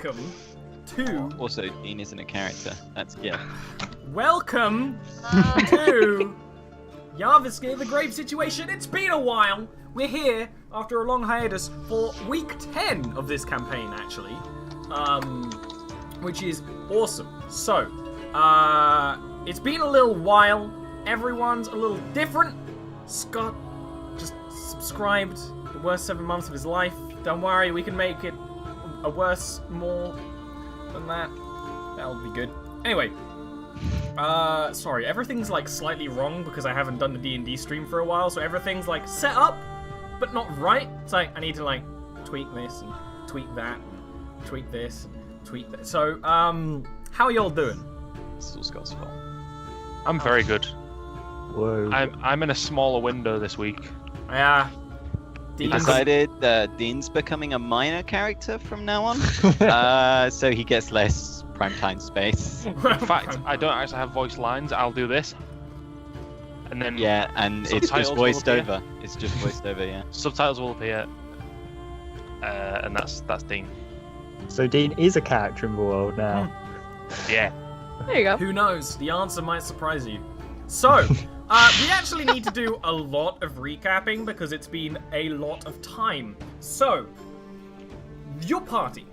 welcome to... Also, Dean isn't a character. That's Welcome to Jarviskjir, the grave situation. It's been a while. We're here after a long hiatus for week 10 of this campaign, actually. Which is awesome. So, it's been a little while. Everyone's a little different. Scott just subscribed the worst 7 months of his life. Don't worry, we can make it a worse more than that. That'll be good. Anyway, sorry, everything's like slightly wrong because I haven't done the DnD stream for a while, so everything's like set up, but not right. It's like, I need to like tweak this and tweak that and tweak this and tweak that. So, how are y'all doing? It's all Scott's fault. I'm very good. Whoa. I'm in a smaller window this week. Yeah. He decided Dean's becoming a minor character from now on, so he gets less primetime space. In fact, I don't actually have voice lines. I'll do this, and then and it's just voiced over. It's just voiced over, yeah. Subtitles will appear, and that's Dean. So Dean is a character in the world now. Yeah. There you go. Who knows? The answer might surprise you. So, we actually need to do a lot of recapping because it's been a lot of time. So, your party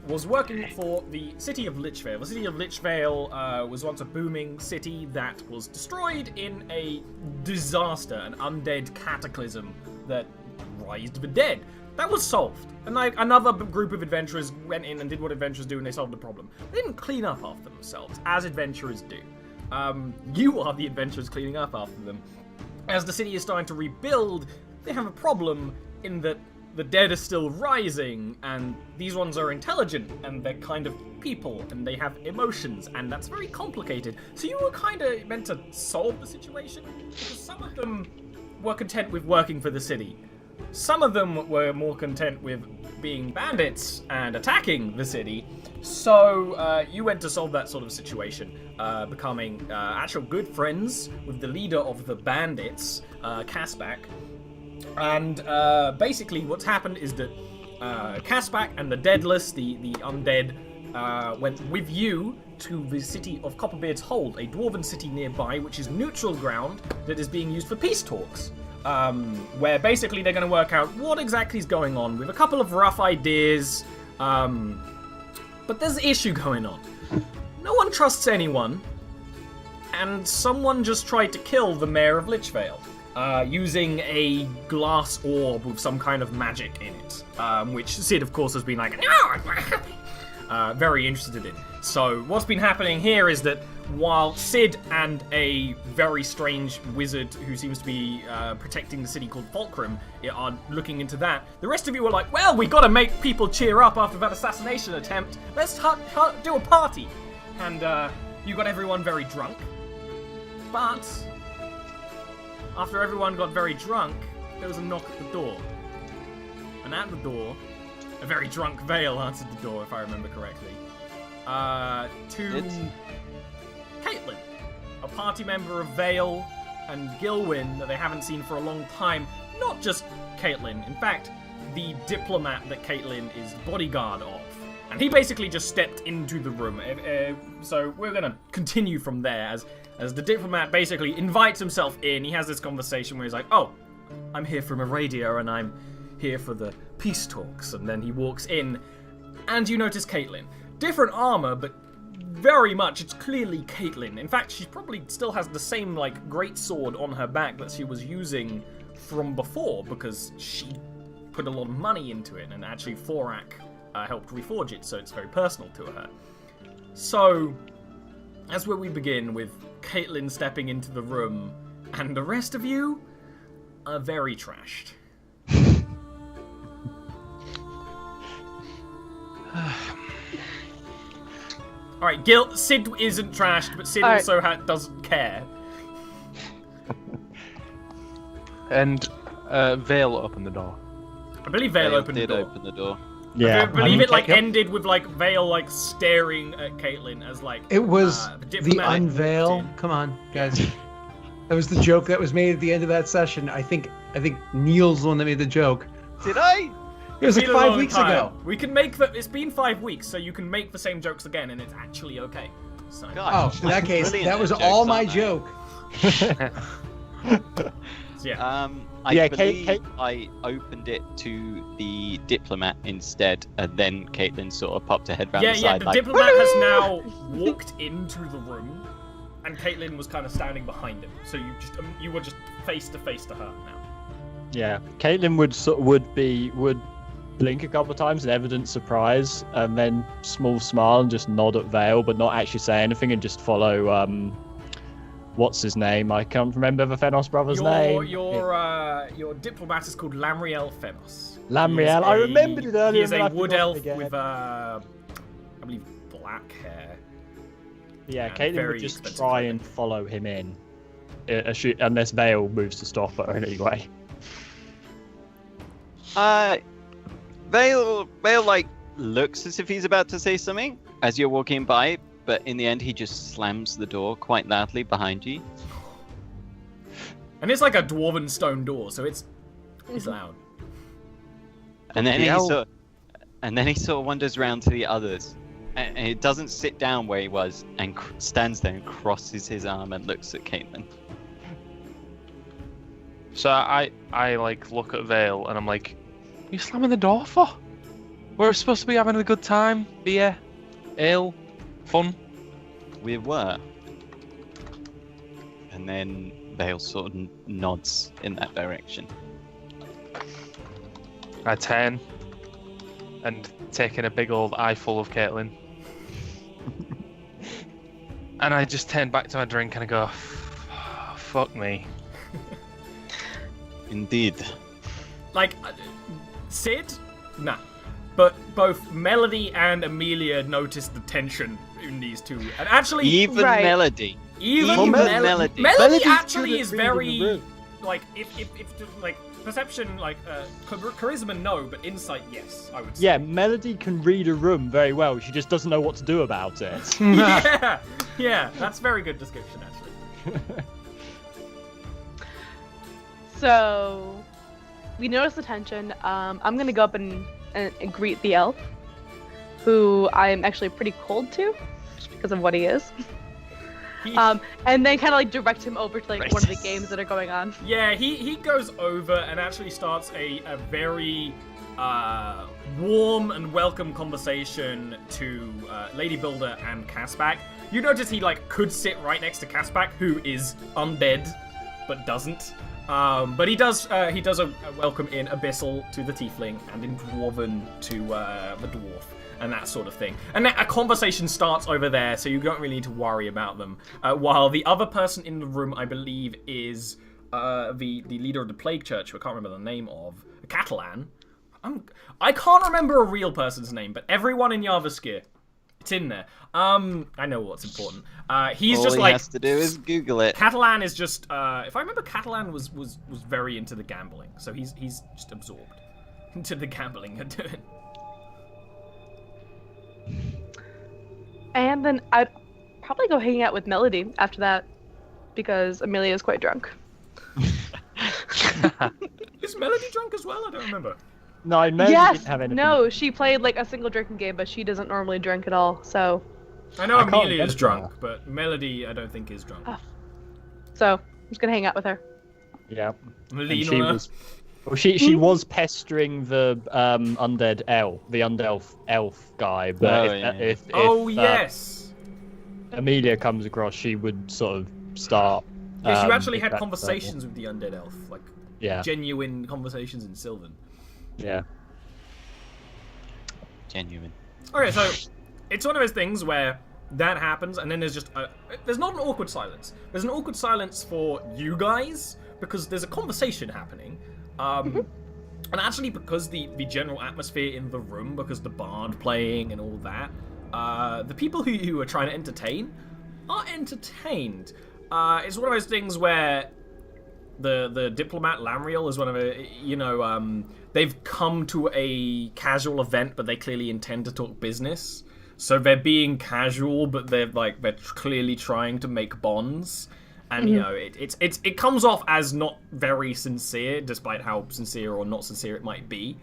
was working for the city of Lichvale. The city of Lichvale was once a booming city that was destroyed in a disaster, an undead cataclysm that raised the dead. That was solved. And another group of adventurers went in and did what adventurers do and they solved the problem. They didn't clean up after themselves, as adventurers do. You are the adventurers cleaning up after them. As the city is starting to rebuild, they have a problem in that the dead are still rising, and these ones are intelligent, and they're kind of people, and they have emotions, and that's very complicated. So you were kind of meant to solve the situation, because some of them were content with working for the city. Some of them were more content with being bandits and attacking the city. So you went to solve that sort of situation, becoming actual good friends with the leader of the bandits, Kaspak. And basically what's happened is that Kaspak and the Deadless, the undead, went with you to the city of Copperbeard's Hold, a dwarven city nearby, which is neutral ground that is being used for peace talks. Where basically they're going to work out what exactly is going on with a couple of rough ideas. But there's an issue going on. No one trusts anyone, and someone just tried to kill the mayor of Lichvale using a glass orb with some kind of magic in it, which Sid, of course, has been like, no, very interested in. So what's been happening here is that while Sid and a very strange wizard who seems to be protecting the city called Fulcrum are looking into that, the rest of you are like, well, we gotta make people cheer up after that assassination attempt. Let's do a party. And you got everyone very drunk. But after everyone got very drunk, there was a knock at the door. And at the door, a very drunk Vale answered the door, if I remember correctly. To Caitlin, a party member of Vale and Gilwyn that they haven't seen for a long time. Not just Caitlin, in fact, the diplomat that Caitlin is bodyguard of. And he basically just stepped into the room. So we're gonna continue from there as the diplomat basically invites himself in. He has this conversation where he's like, oh, I'm here from Aradia and I'm here for the peace talks. And then he walks in and you notice Caitlin. Different armor, but very much, it's clearly Caitlin. In fact, she probably still has the same, like, great sword on her back that she was using from before, because she put a lot of money into it, and actually Thorak helped reforge it, so it's very personal to her. So, that's where we begin, with Caitlin stepping into the room, and the rest of you are very trashed. Alright, Sid isn't trashed, but Sid also doesn't care. And Vale opened the door. I believe Vale opened the door. Open the door. Yeah. I believe it ended with Vale staring at Caitlin as It was the unveil. Come on, guys. That was the joke that was made at the end of that session. I think Neil's the one that made the joke. Did I? It was like Been a 5 long weeks time. ago. We can make the. It's been 5 weeks, so you can make the same jokes again, and it's actually okay. So. God, Oh, in that case, brilliant that was at all jokes, my aren't they? joke. So, yeah. I Yeah, believe I opened it to the diplomat instead, and then Caitlin sort of popped her head round Yeah, the yeah. side The like, diplomat has now walked into the room, and Caitlin was kind of standing behind him. So you were just face to her now. Yeah, Caitlin would blink a couple of times in evident surprise, and then small smile and just nod at Vale, but not actually say anything, and just follow. What's his name? I can't remember the Fenos brother's name. Your diplomat is called Lamriel Fenos. Lamriel. I remembered it earlier. He is and a then I wood forgot elf again. with I believe black hair. Yeah, and Caitlin very would just expensive try clothing. and follow him in, unless Vale moves to stop her anyway. Vale like looks as if he's about to say something as you're walking by, but in the end he just slams the door quite loudly behind you. And it's like a dwarven stone door, so it's loud. And then Hell. he sort of wanders around to the others, and he doesn't sit down where he was, and stands there and crosses his arm and looks at Caitlin. So I like look at Vale and I'm like, "What are you slamming the door for? We're supposed to be having a good time, beer, ale, fun." We were. And then Vale sort of nods in that direction. I turn and taking a big old eyeful of Caitlin. And I just turn back to my drink and I go, "Fuck me." Indeed. Like, Sid? Nah. But both Melody and Amelia noticed the tension in these two. And actually, Even Right. Melody. even Melody. Melody actually good at is reading the very, room. like, if like, perception, like, charisma, no, but insight, yes, I would say. Yeah, Melody can read a room very well. She just doesn't know what to do about it. Yeah, that's a very good description, actually. So, we notice the tension. I'm gonna go up and greet the elf, who I'm actually pretty cold to, just because of what he is. He- And then kind of like direct him over to like one of the Racist. games that are going on. Yeah, he goes over and actually starts a very warm and welcome conversation to Lady Builder and Caspac. You notice he like could sit right next to Caspac, who is undead but doesn't. But he does a welcome in Abyssal to the Tiefling and in Dwarven to the Dwarf and that sort of thing. And a conversation starts over there, so you don't really need to worry about them. While the other person in the room, I believe, is the leader of the Plague Church, who I can't remember the name of, Catalan. I can't remember a real person's name, but everyone in Jarviskjir, it's in there. I know what's important. He's All just he like has to do is Google it. Catalan is just. If I remember, Catalan was very into the gambling, so he's just absorbed into the gambling you're doing. And then I'd probably go hang out with Melody after that, because Amelia is quite drunk. Is Melody drunk as well? I don't remember. No, Melody Yes. didn't have anything. No, she played like a single drinking game, but she doesn't normally drink at all. So I know I can't Amelia is remember. drunk, but Melody I don't think is drunk. I'm just gonna hang out with her. Yeah. And Lean she on her. was. Well, she was pestering the undead elf, the elf guy. But Oh, if, yeah. if Yes. Amelia comes across, she would sort of start. Yes, you actually if had that's conversations with the undead elf, like Yeah. genuine conversations in Sylvan. Yeah. Genuine. Okay, so it's one of those things where that happens, and then there's just there's not an awkward silence. There's an awkward silence for you guys because there's a conversation happening, and actually because the general atmosphere in the room, because the bard playing and all that, the people who are trying to entertain are entertained. It's one of those things where the diplomat Lamriel is one of a they've come to a casual event, but they clearly intend to talk business. So they're being casual, but they're clearly trying to make bonds, and it comes off as not very sincere, despite how sincere or not sincere it might be.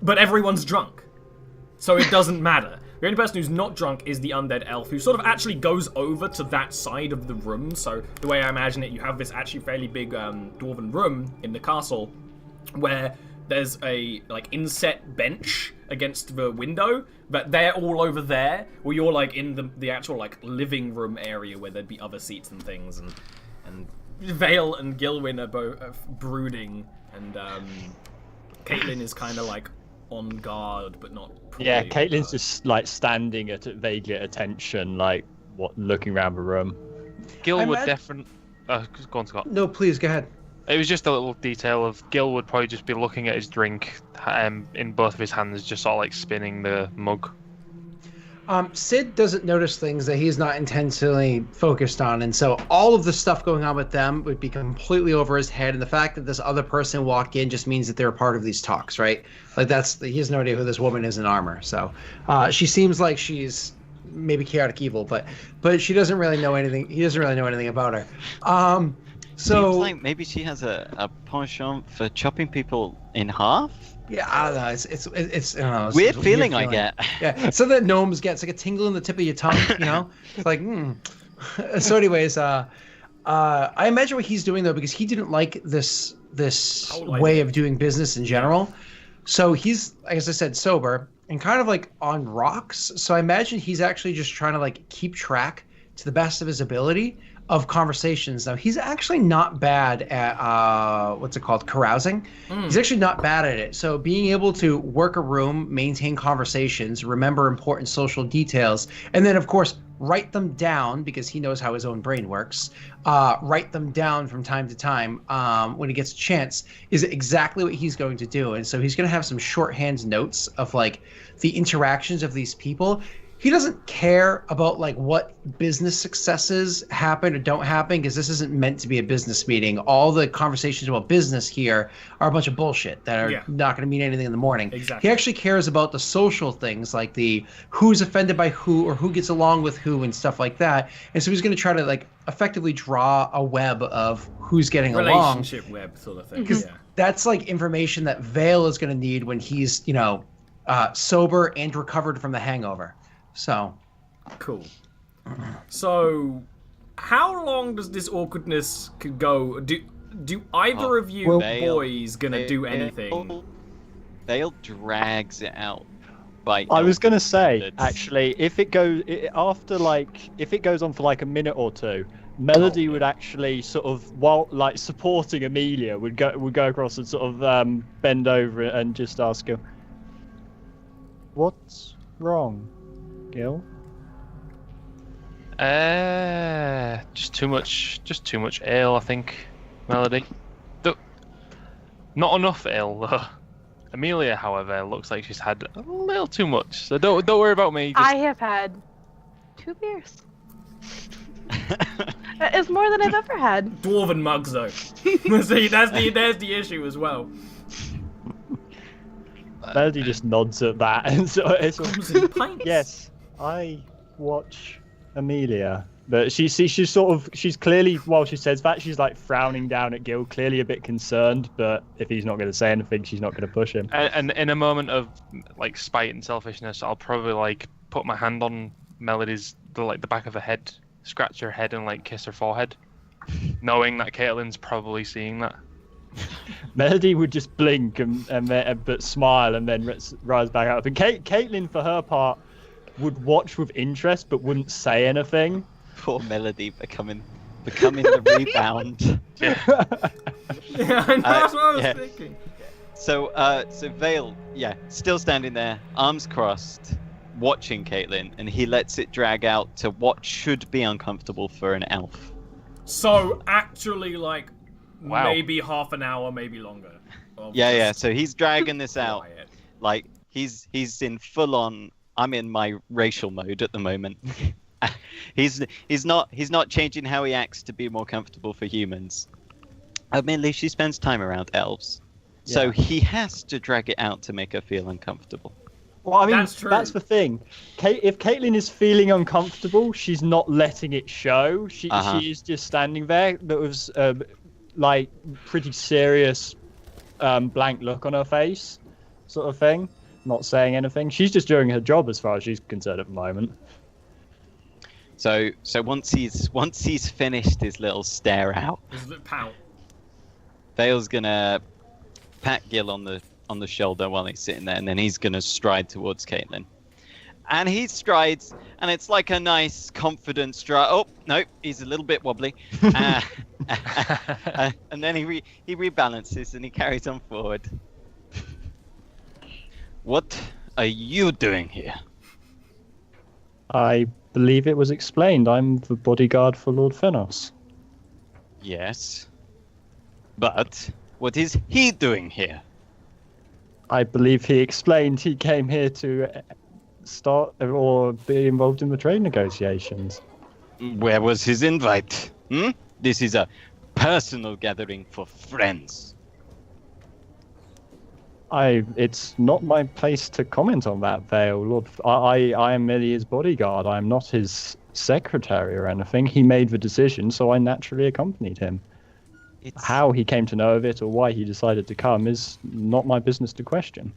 but everyone's drunk. So it doesn't matter. The only person who's not drunk is the undead elf, who sort of actually goes over to that side of the room. So the way I imagine it, you have this actually fairly big dwarven room in the castle, where there's a like inset bench against the window, but they're all over there, where you're like in the actual like living room area where there'd be other seats and things, and Vale and Gilwyn are both brooding, and Caitlin is kind of like on guard, but not. Yeah, Caitlin's just like standing at vaguely at attention, like looking around the room. Gil would definitely. Go on, Scott. No, please go ahead. It was just a little detail of Gil would probably just be looking at his drink in both of his hands, just sort of like spinning the mug. Sid doesn't notice things that he's not intentionally focused on, and so all of the stuff going on with them would be completely over his head, and the fact that this other person walked in just means that they're a part of these talks, right? Like he has no idea who this woman is in armor, so she seems like she's maybe chaotic evil, but she doesn't really know anything. He doesn't really know anything about her. So seems like maybe she has a penchant for chopping people in half. Yeah, I don't know. It's I don't know. It's Weird a feeling I get. Yeah, so that gnomes get, it's like a tingle in the tip of your tongue, you know. It's like, So, anyways, I imagine what he's doing though, because he didn't like this way of doing business in general. So he's, as I said, sober and kind of like on rocks. So I imagine he's actually just trying to like keep track to the best of his ability of conversations. Now he's actually not bad at what's it called, carousing. He's actually not bad at it. So being able to work a room, maintain conversations, remember important social details, and then of course write them down, because he knows how his own brain works, write them down from time to time when he gets a chance, is exactly what he's going to do. And so he's going to have some shorthand notes of like the interactions of these people. He doesn't care about like what business successes happen or don't happen, because this isn't meant to be a business meeting. All the conversations about business here are a bunch of bullshit that are not going to mean anything in the morning. Exactly. He actually cares about the social things, like the who's offended by who or who gets along with who and stuff like that. And so he's going to try to like effectively draw a web of who's getting along. Relationship web sort of thing. Because that's like information that Vale is going to need when he's, sober and recovered from the hangover. So cool. So how long does this awkwardness could go? Do either of you boys gonna do anything? Vale drags it out. I was gonna say, actually, if it goes on for like a minute or two, Melody would actually sort of, while like supporting Amelia, would go across and sort of bend over and just ask her, "What's wrong, Gil?" Just too much ale, I think, Melody. Not enough ale though. Amelia, however, looks like she's had a little too much, so don't worry about me. I have had 2 beers. It's more than I've ever had. Dwarven mugs, though. See, there's the issue as well. Melody just nods at that, and so it's pints. Yes, I watch Amelia, but she's clearly, while she says that, she's like frowning down at Gil, clearly a bit concerned. But if he's not going to say anything, she's not going to push him. And in a moment of like spite and selfishness, I'll probably like put my hand on Melody's the back of her head, scratch her head, and like kiss her forehead, knowing that Caitlin's probably seeing that. Melody would just blink but smile and then rise back up. And Caitlin, for her part, would watch with interest but wouldn't say anything. Poor Melody becoming the rebound. Yeah, I know, that's what I was thinking. So Vale, still standing there, arms crossed, watching Caitlin, and he lets it drag out to what should be uncomfortable for an elf. So actually, like, maybe half an hour, maybe longer. Yeah. So he's dragging this out. Like he's in full on. I'm in my racial mode at the moment. He's not changing how he acts to be more comfortable for humans. Admittedly, she spends time around elves, so he has to drag it out to make her feel uncomfortable. Well, I mean, that's the thing. If Caitlin is feeling uncomfortable, she's not letting it show. She is just standing there. That was like pretty serious, blank look on her face. sort of thing, not saying anything. She's just doing her job as far as she's concerned at the moment. So once he's finished his little stare out, His little pout. Vale's gonna pat Gil on the shoulder while he's sitting there, and then he's gonna stride towards Caitlin. And he strides, and it's like a nice, confident stride. Oh no, he's a little bit wobbly, and then he rebalances and he carries on forward. What are you doing here? I believe it was explained. I'm the bodyguard for Lord Fenos. Yes, but what is he doing here? I believe he explained he came here to start or be involved in the trade negotiations. Where was his invite? This is a personal gathering for friends. It's not my place to comment on that, Vale. Lord, I am merely his bodyguard. I am not his secretary or anything. He made the decision, so I naturally accompanied him. How he came to know of it or why he decided to come is not my business to question.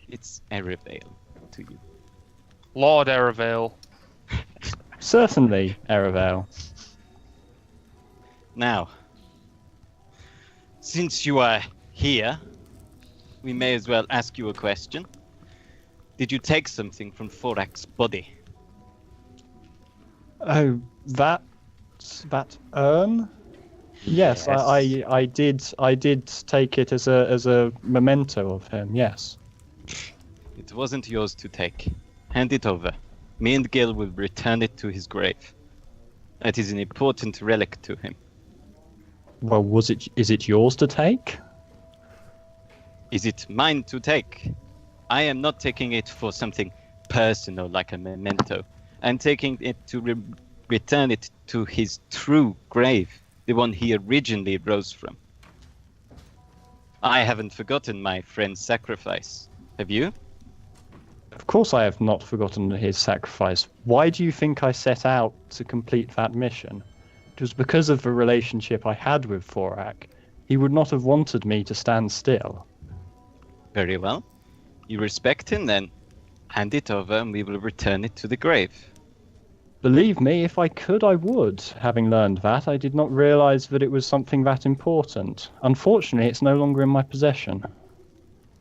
It's Erevale to you. Lord Erevale. Certainly, Erevale. Now, since you are here, we may as well ask you a question. Did you take something from Thorak's body? Oh, that urn? Yes, Yes. I did take it as a memento of him. Yes. It wasn't yours to take. Hand it over. Me and Gil will return it to his grave. That is an important relic to him. Well, is it yours to take? Is it mine to take? I am not taking it for something personal like a memento. I'm taking it to return it to his true grave, the one he originally rose from. I haven't forgotten my friend's sacrifice. Have you? Of course I have not forgotten his sacrifice. Why do you think I set out to complete that mission? It was because of the relationship I had with Thorak. He would not have wanted me to stand still. Very well. You respect him then. Hand it over and we will return it to the grave. Believe me, if I could, I would. Having learned that, I did not realize that it was something that important. Unfortunately, it's no longer in my possession.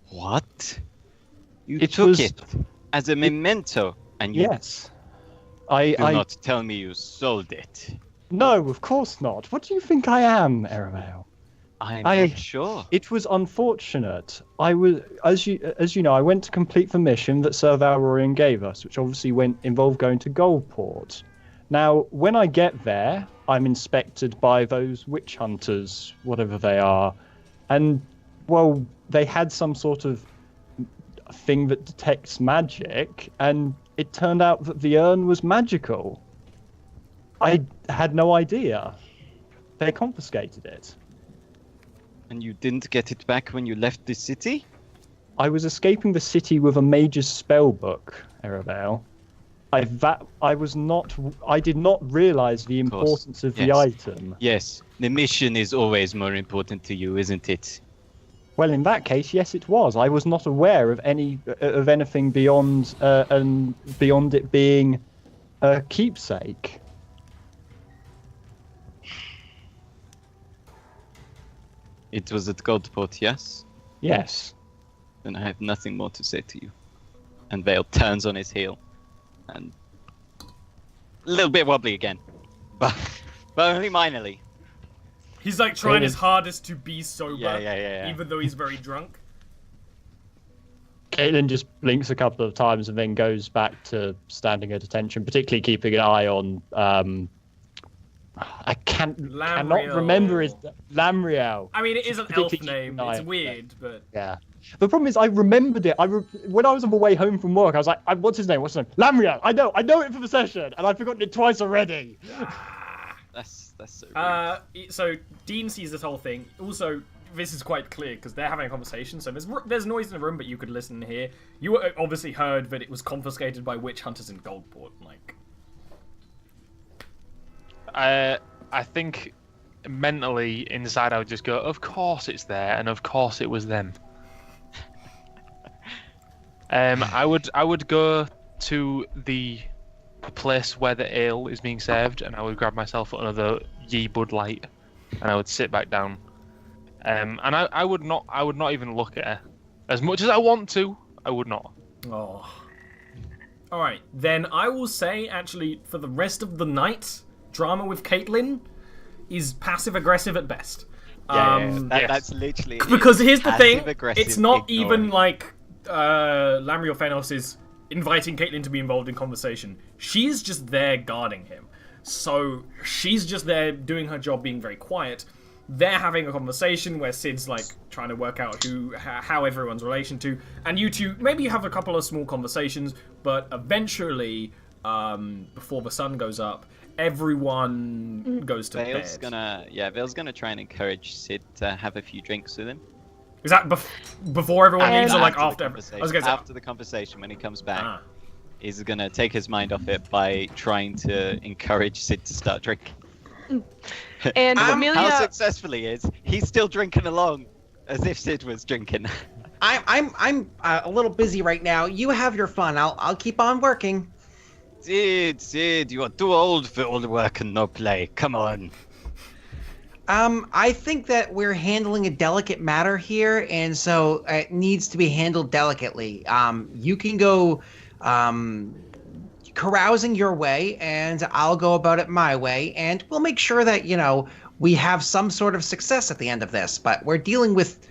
What? You It took was- it as a memento and you Yes. I do not tell me you sold it. No, of course not. What do you think I am, Erevale? I'm I- not sure. It was unfortunate. I was, as you know, I went to complete the mission that Sir Valrorian gave us, which obviously involved going to Goldport. Now, when I get there, I'm inspected by those witch hunters, whatever they are, and well, they had some sort of thing that detects magic, and it turned out that the urn was magical. I had no idea. They confiscated it. And you didn't get it back when you left the city? I was escaping the city with a mage's spell book, Erevale. I did not realize the Of course, importance of the yes. item. Yes, the mission is always more important to you, isn't it? Well, in that case, yes, it was. I was not aware of anything beyond it being a keepsake. It was at Goldport, yes? Yes. Then I have nothing more to say to you. And Vale turns on his heel. And a little bit wobbly again. But only minorly. He's like trying his hardest to be sober, Yeah. even though he's very drunk. Caitlin just blinks a couple of times and then goes back to standing at attention, particularly keeping an eye on. I cannot Lamriel. remember his Lamriel. I mean, it is an elf name. It's weird, but Yeah. The problem is, I remembered it. When I was on the way home from work, I was like, "What's his name? What's his name? Lamriel. I know it for the session, and I've forgotten it twice already." That's so rude. so Dean sees this whole thing. Also, this is quite clear because they're having a conversation. So there's noise in the room, but you could listen here. You obviously heard that it was confiscated by witch hunters in Goldport. Like, I think mentally inside I would just go, of course it's there, and of course it was them. I would go to the place where the ale is being served, and I would grab myself another Yee Bud Light, and I would sit back down. And I would not even look at her. As much as I want to, I would not. Oh. Alright, then I will say, actually, for the rest of the night, drama with Caitlyn is passive-aggressive at best. That's literally it. Because here's the thing, Passive-aggressive it's not ignoring. even like Lamriel Fenos is inviting Caitlyn to be involved in conversation. She's just there guarding him. So she's just there doing her job, being very quiet. They're having a conversation where Sid's like trying to work out how everyone's relation to, and you two maybe have a couple of small conversations, but eventually, before the sun goes up, everyone goes to Vale's bed. Vale's gonna try and encourage Sid to have a few drinks with him. Is that before everyone leaves, or like after? After the conversation, when he comes back, he's gonna take his mind off it by trying to encourage Sid to start drinking. And Amelia... How successful he is, he's still drinking along, as if Sid was drinking. I'm a little busy right now. You have your fun. I'll keep on working. Sid, you are too old for all the work and no play. Come on. I think that we're handling a delicate matter here, and so it needs to be handled delicately. You can go carousing your way, and I'll go about it my way, and we'll make sure that, we have some sort of success at the end of this. But we're dealing with...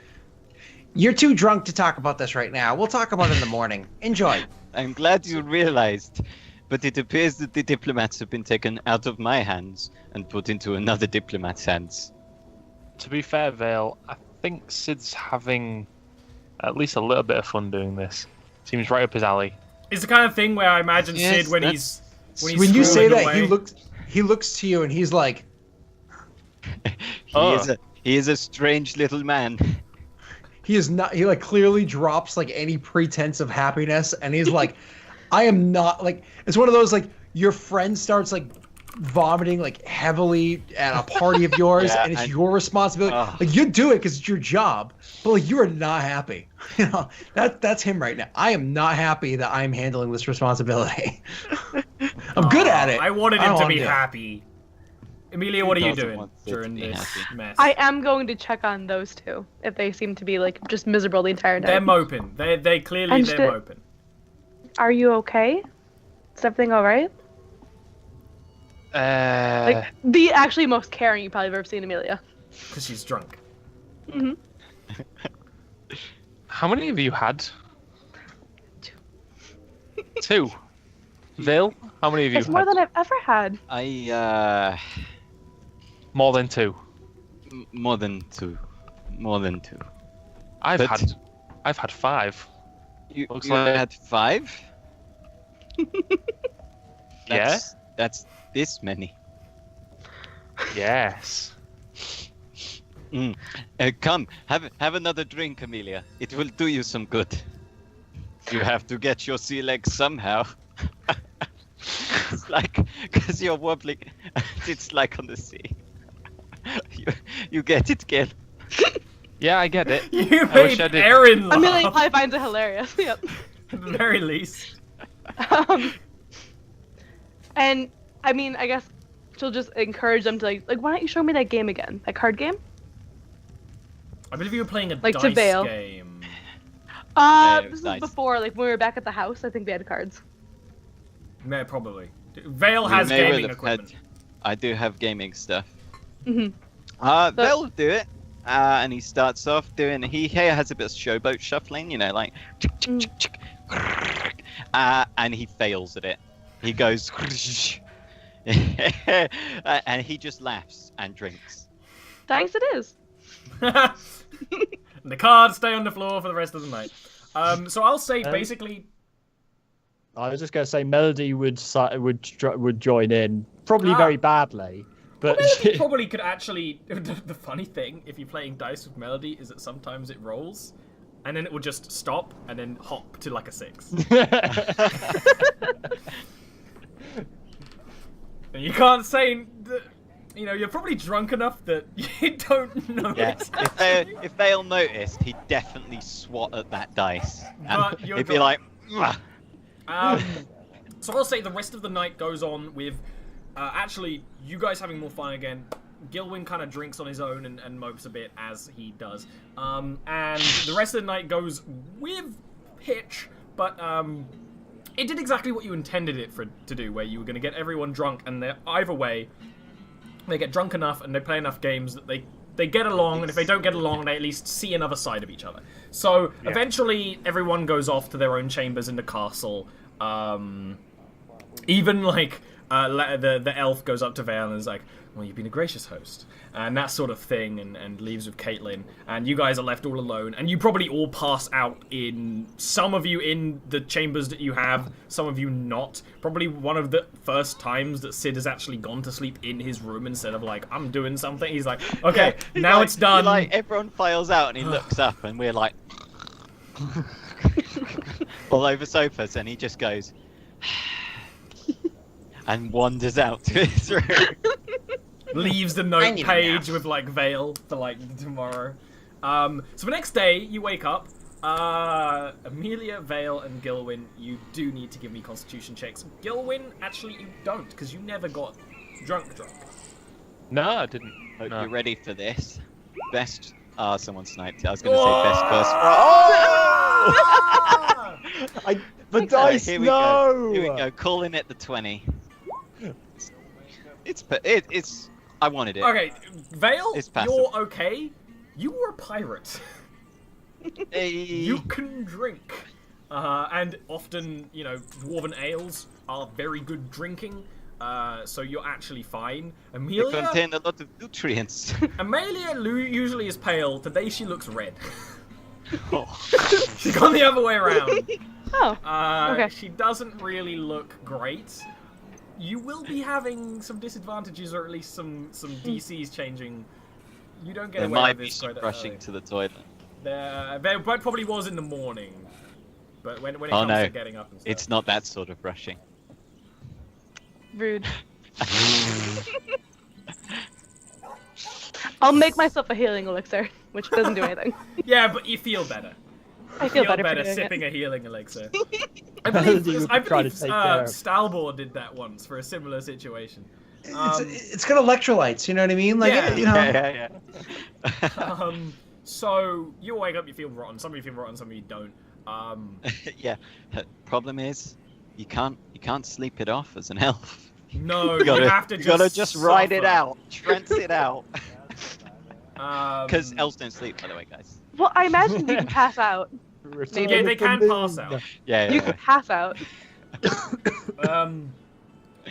You're too drunk to talk about this right now. We'll talk about it in the morning. Enjoy. I'm glad you realized, but it appears that the diplomats have been taken out of my hands and put into another diplomat's hands. To be fair, Vale, I think Sid's having at least a little bit of fun doing this. Seems right up his alley. It's the kind of thing where I imagine Yes, Sid when you say that, away. he looks to you and he's like, He is a strange little man. he is not. He like clearly drops like any pretense of happiness, and he's like, I am not like. It's one of those like your friend starts like vomiting like heavily at a party of yours, and it's your responsibility. Like you do it because it's your job, but like you are not happy. That's him right now. I am not happy that I'm handling this responsibility. I'm good at it. I wanted him to be happy. Emilia, what are you doing during this mess? I am going to check on those two if they seem to be like just miserable the entire day. They're moping. They clearly they're moping. Are you okay? Is everything all right? Like the actually most caring you probably have ever seen, Amelia. Because she's drunk. Mm-hmm. How many have you had? Two. Vale, how many have you It's had? more than I've ever had. More than two. More than two. I've had five. You Looks you like- had 5? Yeah? That's this many. Yes. Come, have another drink, Amelia. It will do you some good. You have to get your sea legs somehow. It's like, because you're wobbling, it's like on the sea. You get it, Gil? Yeah, I get it. You I wish made I did. Aaron laugh. Amelia probably finds it hilarious. Yep. At the very least. And I mean, I guess she'll just encourage them to like why don't you show me that game again? That card game? I believe you were playing a Like to dice Vale. game. This was nice. before, like when we were back at the house. I think we had cards. Yeah, probably. Vale You has may well gaming have equipment. I do have gaming stuff. Mhm. They'll do it. And he starts off doing. He has a bit of showboat shuffling, like. And he fails at it. He goes. And he just laughs and drinks. Thanks, it is. The cards stay on the floor for the rest of the night. So I'll say basically. I was just going to say Melody would join in, probably very badly, but Melody probably could actually. The funny thing, if you're playing dice with Melody, is that sometimes it rolls, and then it will just stop and then hop to like a 6. And you can't say that. You're probably drunk enough that you don't know. Yeah. Exactly. If Vale noticed, he'd definitely swat at that dice. And But you're he'd be drunk. like, So I'll say the rest of the night goes on with actually you guys having more fun again. Gilwyn kind of drinks on his own and mopes a bit as he does. And the rest of the night goes with Hitch, but it did exactly what you intended it to do, where you were going to get everyone drunk, and either way, they get drunk enough and they play enough games that they get along, and if they don't get along, they at least see another side of each other. So eventually, everyone goes off to their own chambers in the castle. Even like the elf goes up to Vale and is like, "Well, you've been a gracious host," and that sort of thing, and leaves with Caitlin, and you guys are left all alone, and you probably all pass out some of you in the chambers that you have, some of you not. Probably one of the first times that Sid has actually gone to sleep in his room instead of like, I'm doing something. He's like, okay, now like, it's done. Like everyone files out and he looks up and we're like, all over sofas, and he just goes and wanders out to his room. Leaves the note page with like Vale for like tomorrow. So the next day you wake up. Amelia, Vale, and Gilwyn, you do need to give me constitution checks. Gilwyn, actually you don't, because you never got drunk. No, I didn't. Hope No. you're ready for this. Best. Someone sniped. I was going to say best first. The dice, Here we no! go. Here we go. Calling it the 20. It's. I wanted it. Okay, Vale, It's passive. you're okay. You were a pirate. Hey. You can drink. And often, dwarven ales are very good drinking. So you're actually fine. They Amelia, contain a lot of nutrients. usually is pale. Today she looks red. Oh. She's gone the other way around. Oh, okay. She doesn't really look great. You will be having some disadvantages, or at least some DCs changing. You don't get There away might with be this some quite rushing early. to the toilet. There probably was in the morning, but when it Oh comes no, to getting up and stuff. it's not that sort of rushing. Rude. I'll make myself a healing elixir, which doesn't do anything. Yeah, but you feel better. I feel better for doing sipping it. a healing elixir. I You believe try to take care of. Stalbor did that once for a similar situation. It's got electrolytes, you know what I mean? Like, Yeah. you know. Yeah. So you wake up, you feel rotten. Some of you feel rotten, some of you don't. Yeah. Problem is, you can't sleep it off as an elf. No, You gotta, you have to you just gotta just ride it suffer. out, trance it out. Because Um, elves don't sleep, by the way, guys. Well, I imagine you can pass out. Yeah, they can pass out. Yeah. You can pass out.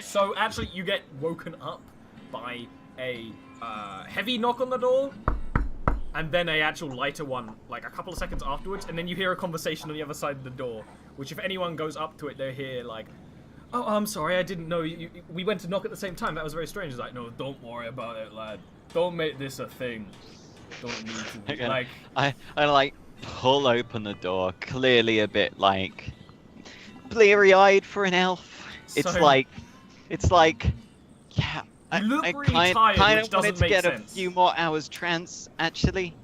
So actually, you get woken up by a heavy knock on the door, and then a actual lighter one, like a couple of seconds afterwards, and then you hear a conversation on the other side of the door, which if anyone goes up to it, they hear like, "Oh, I'm sorry, I didn't know we went to knock at the same time. That was very strange." It's like, "No, don't worry about it, lad. Don't make this a thing. Don't need to." Okay. Like, I like pull open the door, clearly a bit like bleary-eyed for an elf. It's So- like, yeah. You look I really kind tired, of which wanted doesn't to make get sense. a few more hours trance, actually.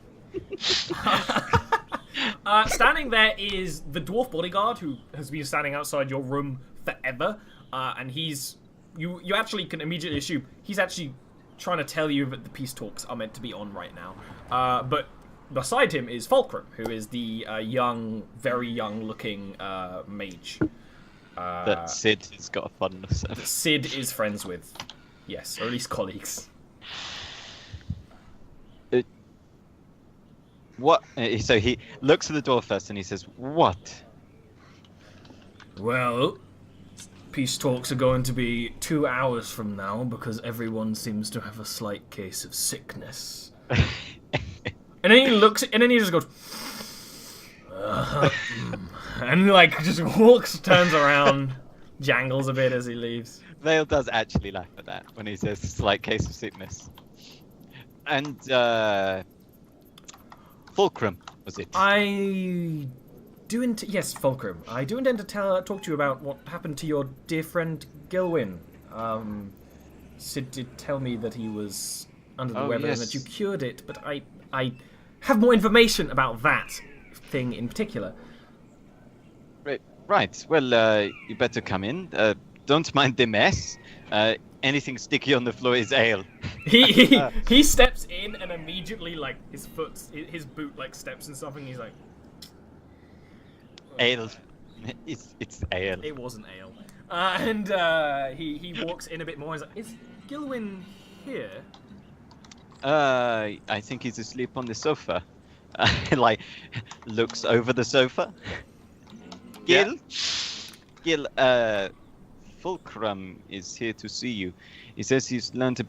Standing there is the dwarf bodyguard who has been standing outside your room forever, and you actually can immediately assume he's actually trying to tell you that the peace talks are meant to be on right now. But beside him is Fulcrum, who is the very young-looking mage. That Sid has got a fondness of. Sid is friends with, yes, or at least colleagues. What? So he looks at the door first and he says, "What?" Well, peace talks are going to be 2 hours from now because everyone seems to have a slight case of sickness. And then he looks, and then he just goes, and like just walks, turns around, jangles a bit as he leaves. Vale does actually laugh at that when he says slight case of sickness. And Fulcrum, was it? I do yes, Fulcrum. I do intend to talk to you about what happened to your dear friend Gilwyn. Sid did tell me that he was under the Oh, weather yes. and that you cured it, but I have more information about that thing in particular. Right. Right. Well, you better come in. Don't mind the mess. Anything sticky on the floor is ale. He steps in and immediately like his boot like steps in something. He's like, Ale. It's ale. it wasn't ale. And he walks in a bit more. He's like, is Gilwyn here? I think he's asleep on the sofa. Like, looks over the sofa. Gil? Gil, Fulcrum is here to see you. He says he's learned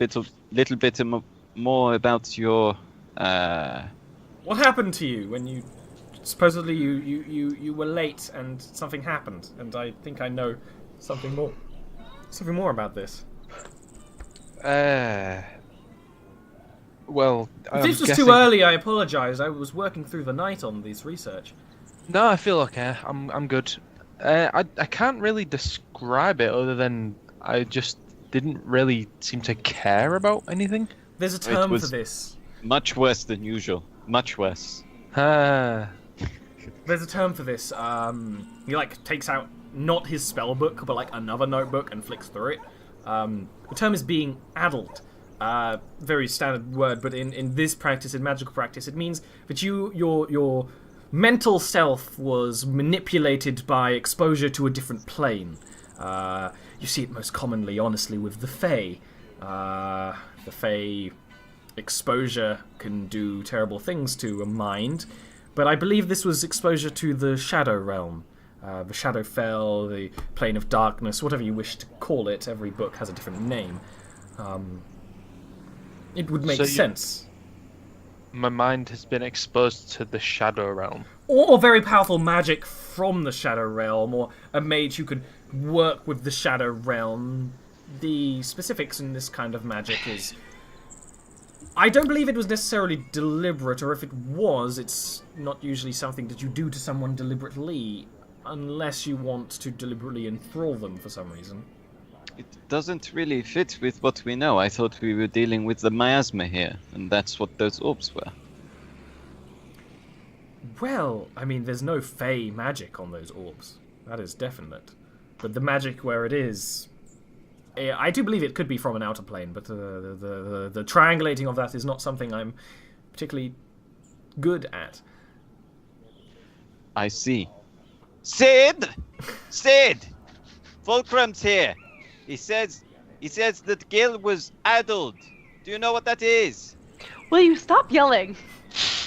little bit more about your, What happened to you when you supposedly you were late and something happened? And I think I know something more about this. Well, If this was too early, I apologize. I was working through the night on this research. No, I feel okay. I'm good. I can't really describe it other than I just didn't really seem to care about anything. There's a term for this. Much worse than usual. Much worse. Ah. There's a term for this. He like takes out not his spell book, but like another notebook and flicks through it. The term is being addled. Very standard word, but in this practice, in magical practice, it means that your mental self was manipulated by exposure to a different plane. You see it most commonly, honestly, with the Fae. The Fae exposure can do terrible things to a mind, but I believe this was exposure to the Shadow Realm. The Shadowfell, the Plane of Darkness, whatever you wish to call it. Every book has a different name. It would make sense. My mind has been exposed to the Shadow Realm. Or very powerful magic from the Shadow Realm, or a mage who could work with the Shadow Realm. The specifics in this kind of magic is... I don't believe it was necessarily deliberate, or if it was, it's not usually something that you do to someone deliberately, unless you want to deliberately enthrall them for some reason. It doesn't really fit with what we know. I thought we were dealing with the miasma here, and that's what those orbs were. Well, I mean, there's no Fey magic on those orbs. That is definite. But the magic where it is... I do believe it could be from an outer plane, but the triangulating of that is not something I'm particularly good at. I see. Sid! Sid! Fulcrum's here. He says that Gil was addled. Do you know what that is? Will you stop yelling?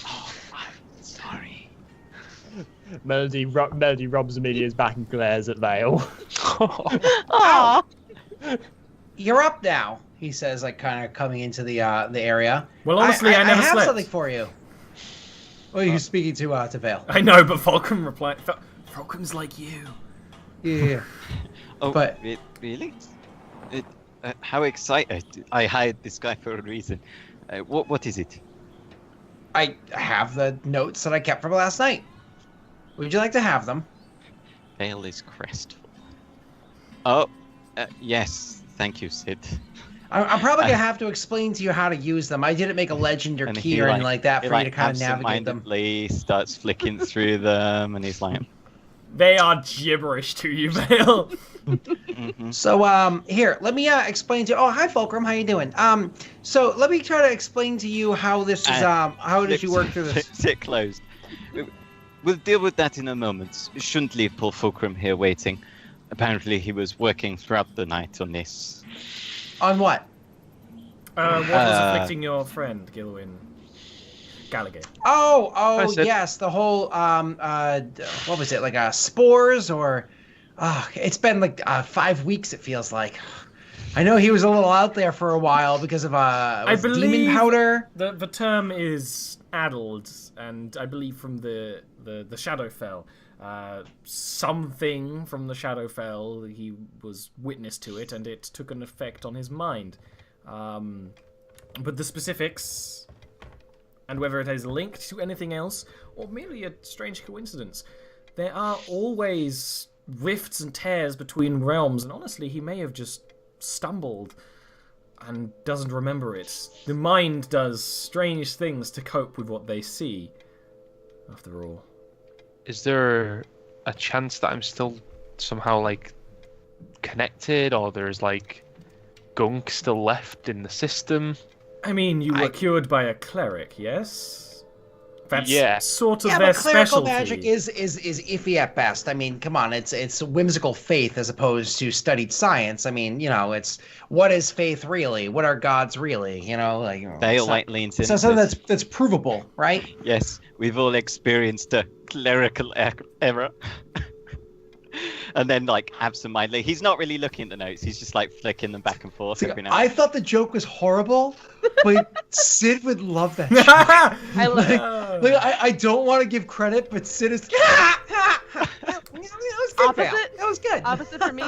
Oh, I'm sorry. Melody rubs Amelia's back and glares at Vale. Aww. You're up now, he says, like kind of coming into the area. Well, honestly, I never have slept. something for you. Oh, you're speaking to Vale. I know, but Fulcrum replied... Fulcrum's like you. Yeah. Oh, But- really? How excited! I hired this guy for a reason. What is it? I have the notes that I kept from last night. Would you like to have them? Vale is crestful. Oh, yes. Thank you, Sid. I'm probably gonna have to explain to you how to use them. I didn't make a legend or And key he, or anything like that he, for you to kind of navigate them. absentmindedly starts flicking through them, and he's like, They are gibberish to you, Vale. So here, let me explain to you. Oh, hi Fulcrum, how you doing? So let me try to explain to you how this is how it is you work through this. Sit closed. We'll deal with that in a moment. Shouldn't leave poor Fulcrum here waiting. Apparently he was working throughout the night on this. On what? What was afflicting your friend, Gilwyn? Gallagher. Oh, yes, the whole what was it, like spores or it's been like 5 weeks it feels like. I know he was a little out there for a while because of I believe demon powder. The term is addled, and I believe from the Shadowfell. Something from the Shadowfell, he was witness to it, and it took an effect on his mind. But the specifics, and whether it is linked to anything else, or merely a strange coincidence, there are always rifts and tears between realms, and honestly, he may have just stumbled and doesn't remember it. The mind does strange things to cope with what they see, after all. Is there a chance that I'm still somehow like connected, or there's like gunk still left in the system? I mean, you were cured by a cleric, yes? That's Yeah. sort of Yeah, their but clerical specialty. magic is iffy at best. I mean, come on, it's whimsical faith as opposed to studied science. I mean, it's what is faith really? What are gods really? Dale White leans into something this. that's provable, right? Yes, we've all experienced a clerical error. And then, like, absentmindedly, he's not really looking at the notes. He's just like flicking them back and forth. Every now and I thought the joke was horrible, but Sid would love that joke. I love I don't want to give credit, but Sid is. That was good. Val. Opposite? That was good. Opposite for me.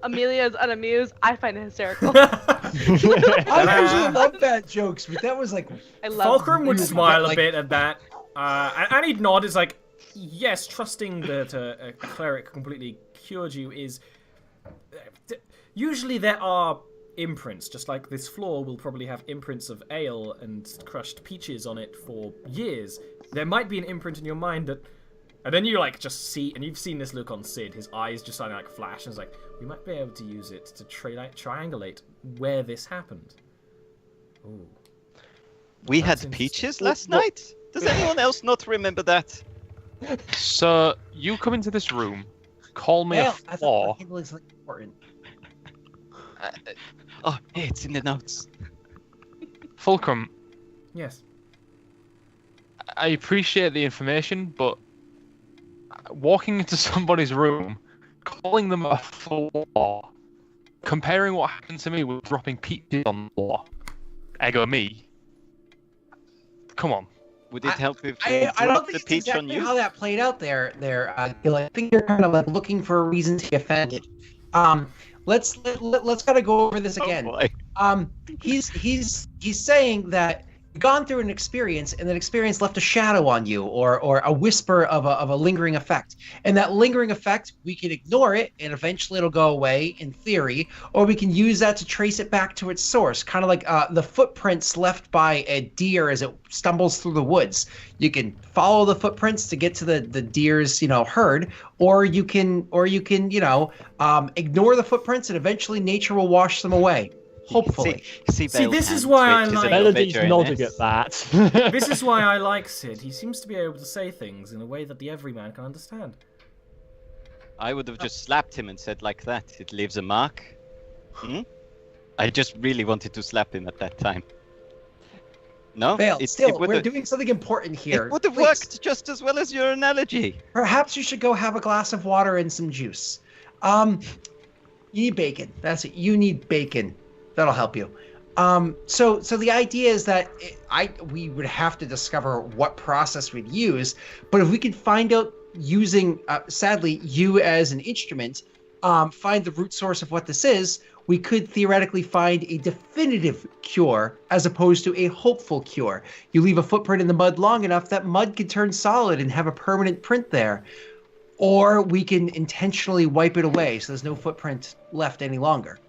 Amelia is unamused. I find it hysterical. I usually love bad jokes, but that was like. I love. Fulcrum would really smile a like- bit at that, and he'd nod. Is like, yes, trusting that a cleric completely cured you is. Usually there are imprints, just like this floor will probably have imprints of ale and crushed peaches on it for years. There might be an imprint in your mind that. And then you like just see, and you've seen this look on Sid. His eyes just starting like flash, and it's like we might be able to use it to triangulate where this happened. Ooh. we That's had interesting. peaches last night. Does anyone else not remember that? So you come into this room, call me Well, a I thought we flaw. were handling something important. Oh, hey, it's in the notes. Fulcrum, Yes. I appreciate the information, but walking into somebody's room, calling them a flaw, comparing what happened to me with dropping peaches on the floor, ego me. Come on. Would it help if I we don't dropped think the it's peach on exactly you? how that played out there, Gil. I think you're kind of like looking for a reason to be offended. Let's kind of go over this again. Oh, boy. He's saying that you've gone through an experience, and that experience left a shadow on you, or a whisper of a lingering effect. And that lingering effect, we can ignore it, and eventually it'll go away, in theory, or we can use that to trace it back to its source, kind of like the footprints left by a deer as it stumbles through the woods. You can follow the footprints to get to the deer's herd, or you can ignore the footprints, and eventually nature will wash them away. Hopefully. See, See, Bale's this is hand why I twitches a like- little bit Melody's during nodding this. at that. This is why I like Sid. He seems to be able to say things in a way that the everyman can understand. I would have just slapped him and said like that. It leaves a mark. I just really wanted to slap him at that time. No? Vale, It still, would we're have- doing something important here. It would have Please. worked just as well as your analogy. Perhaps you should go have a glass of water and some juice. You need bacon. That's it. You need bacon. That'll help you. So the idea is that we would have to discover what process we'd use, but if we could find out using, sadly, you as an instrument, find the root source of what this is, we could theoretically find a definitive cure as opposed to a hopeful cure. You leave a footprint in the mud long enough, that mud could turn solid and have a permanent print there. Or we can intentionally wipe it away so there's no footprint left any longer.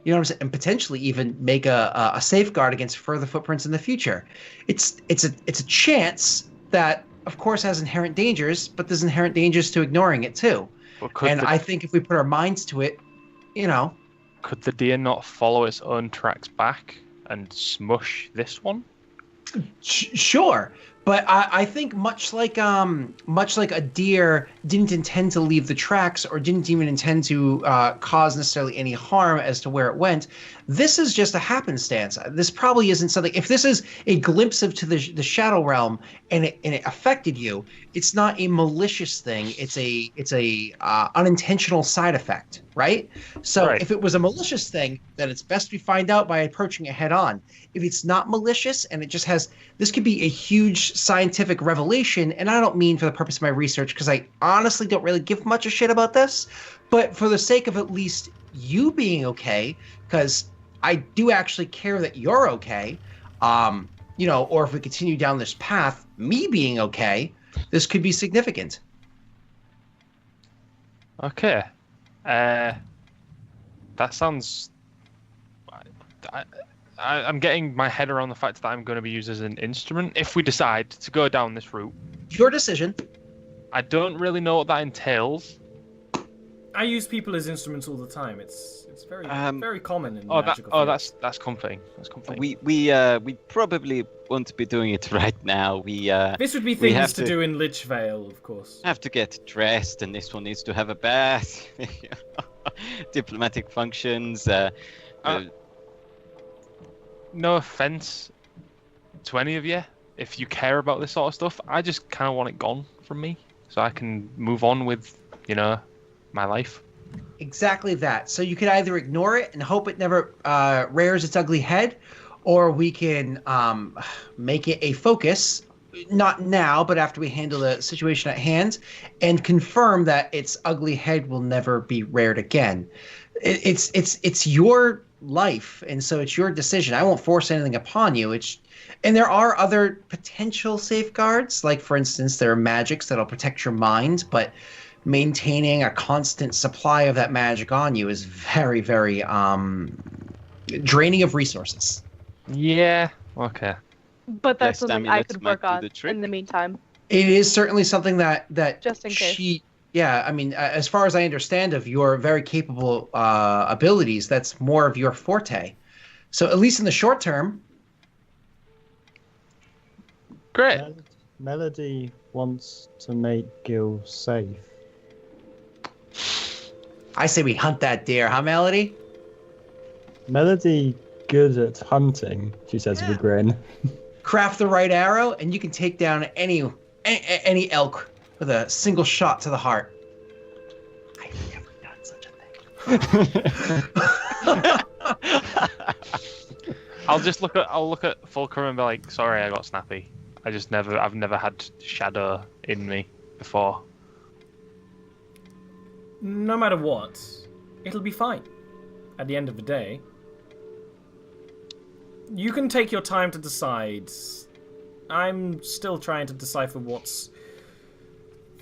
You know what I'm saying? And potentially even make a safeguard against further footprints in the future. It's a chance that, of course, has inherent dangers, but there's inherent dangers to ignoring it too. But could And I think if we put our minds to it, could the deer not follow its own tracks back and smush this one? Sure. But I think much like a deer didn't intend to leave the tracks, or didn't even intend to cause necessarily any harm as to where it went, this is just a happenstance. This probably isn't something. If this is a glimpse of to the shadow realm and it affected you, it's not a malicious thing. It's a unintentional side effect, right? So Right. if it was a malicious thing, then it's best we find out by approaching it head on. If it's not malicious and it just has, this could be a huge scientific revelation, and I don't mean for the purpose of my research, because I honestly don't really give much a shit about this, but for the sake of at least you being okay, because I do actually care that you're okay, or if we continue down this path, me being okay, this could be significant. Okay. That sounds. I'm getting my head around the fact that I'm going to be used as an instrument if we decide to go down this route. Your decision. I don't really know what that entails. I use people as instruments all the time. It's very very common in Oh, magical fields. that's comforting. That's comforting. We probably won't be doing it right now. This would be we things have to do in Lich Vale, of course. have to get dressed, and this one needs to have a bath. Diplomatic functions. No offense to any of you, if you care about this sort of stuff, I just kind of want it gone from me, so I can move on with, my life. Exactly that. So you could either ignore it and hope it never rears its ugly head, or we can make it a focus, not now, but after we handle the situation at hand, and confirm that its ugly head will never be reared again. It's your life, and so it's your decision. I won't force anything upon you. And there are other potential safeguards, like for instance, there are magics that'll protect your mind, but maintaining a constant supply of that magic on you is very, very draining of resources. Yeah. Okay. But that's Blessed something I amulets could might work do on the trick. in the meantime. It is certainly something that Just in case. Yeah, I mean, as far as I understand of your very capable abilities, that's more of your forte. So at least in the short term. Great. Melody wants to make Gil safe. I say we hunt that deer, huh, Melody? Melody good at hunting, she says with a grin. Craft the right arrow, and you can take down any elk with a single shot to the heart. I've never done such a thing. I'll look at Fulcrum and be like, sorry, I got snappy. I've never had shadow in me before. No matter what, it'll be fine. At the end of the day, you can take your time to decide. I'm still trying to decipher what's...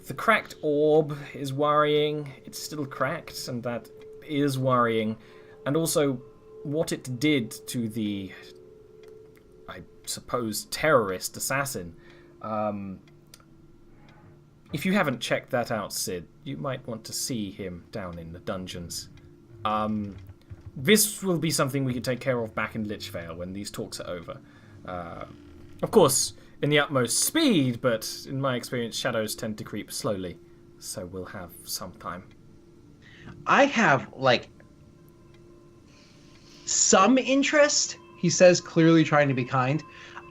The cracked orb is worrying. It's still cracked, and that is worrying. And also, what it did to the, I suppose, terrorist assassin. If you haven't checked that out, Sid, you might want to see him down in the dungeons. This will be something we can take care of back in Lich Vale when these talks are over. Of course, in the utmost speed, but in my experience, shadows tend to creep slowly, so we'll have some time. I have, some interest, he says, clearly trying to be kind,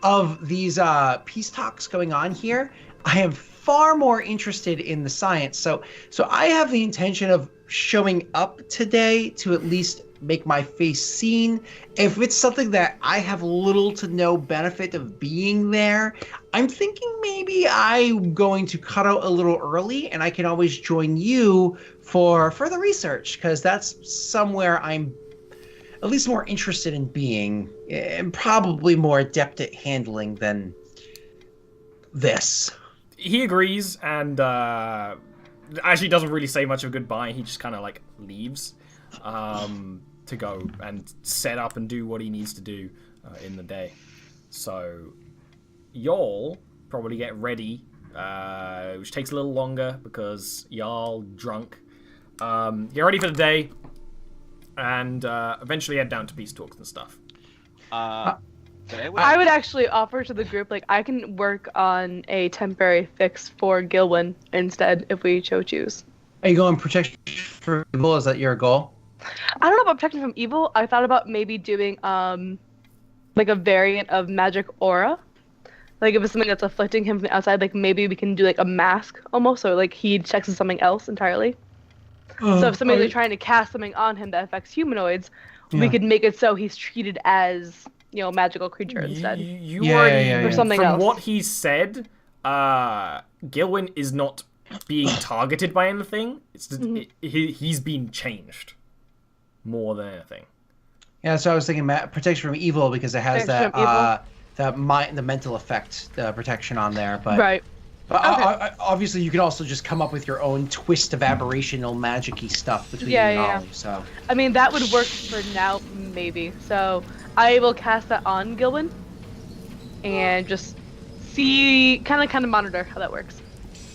of these peace talks going on here. I am far more interested in the science, so I have the intention of showing up today to at least make my face seen. If it's something that I have little to no benefit of being there, I'm thinking maybe I'm going to cut out a little early, and I can always join you for further research, because that's somewhere I'm at least more interested in being, and probably more adept at handling than this. He agrees, and actually doesn't really say much of a goodbye. He just kind of leaves to go and set up and do what he needs to do in the day. So y'all probably get ready, which takes a little longer because y'all drunk. Get ready for the day, and eventually head down to peace talks and stuff. I would actually offer to the group, I can work on a temporary fix for Gilwyn instead if we choose. Are you going protection for evil? Is that your goal? I don't know about protection from evil. I thought about maybe doing a variant of magic aura. If it's something that's afflicting him from the outside, maybe we can do a mask almost, so he checks on something else entirely. So if somebody's trying to cast something on him that affects humanoids, we could make it so he's treated as magical creature instead. Or something from else. What he said, Gilwyn is not being targeted by anything. It's just, he's been changed more than anything. Yeah, so I was thinking protection from evil because it has the mental effect, the protection on there. But right. But Okay. obviously, you can also just come up with your own twist of aberrational magic-y stuff between you and Ollie. So I mean, that would work for now, maybe. So I will cast that on Gilwyn and just see, kind of monitor how that works.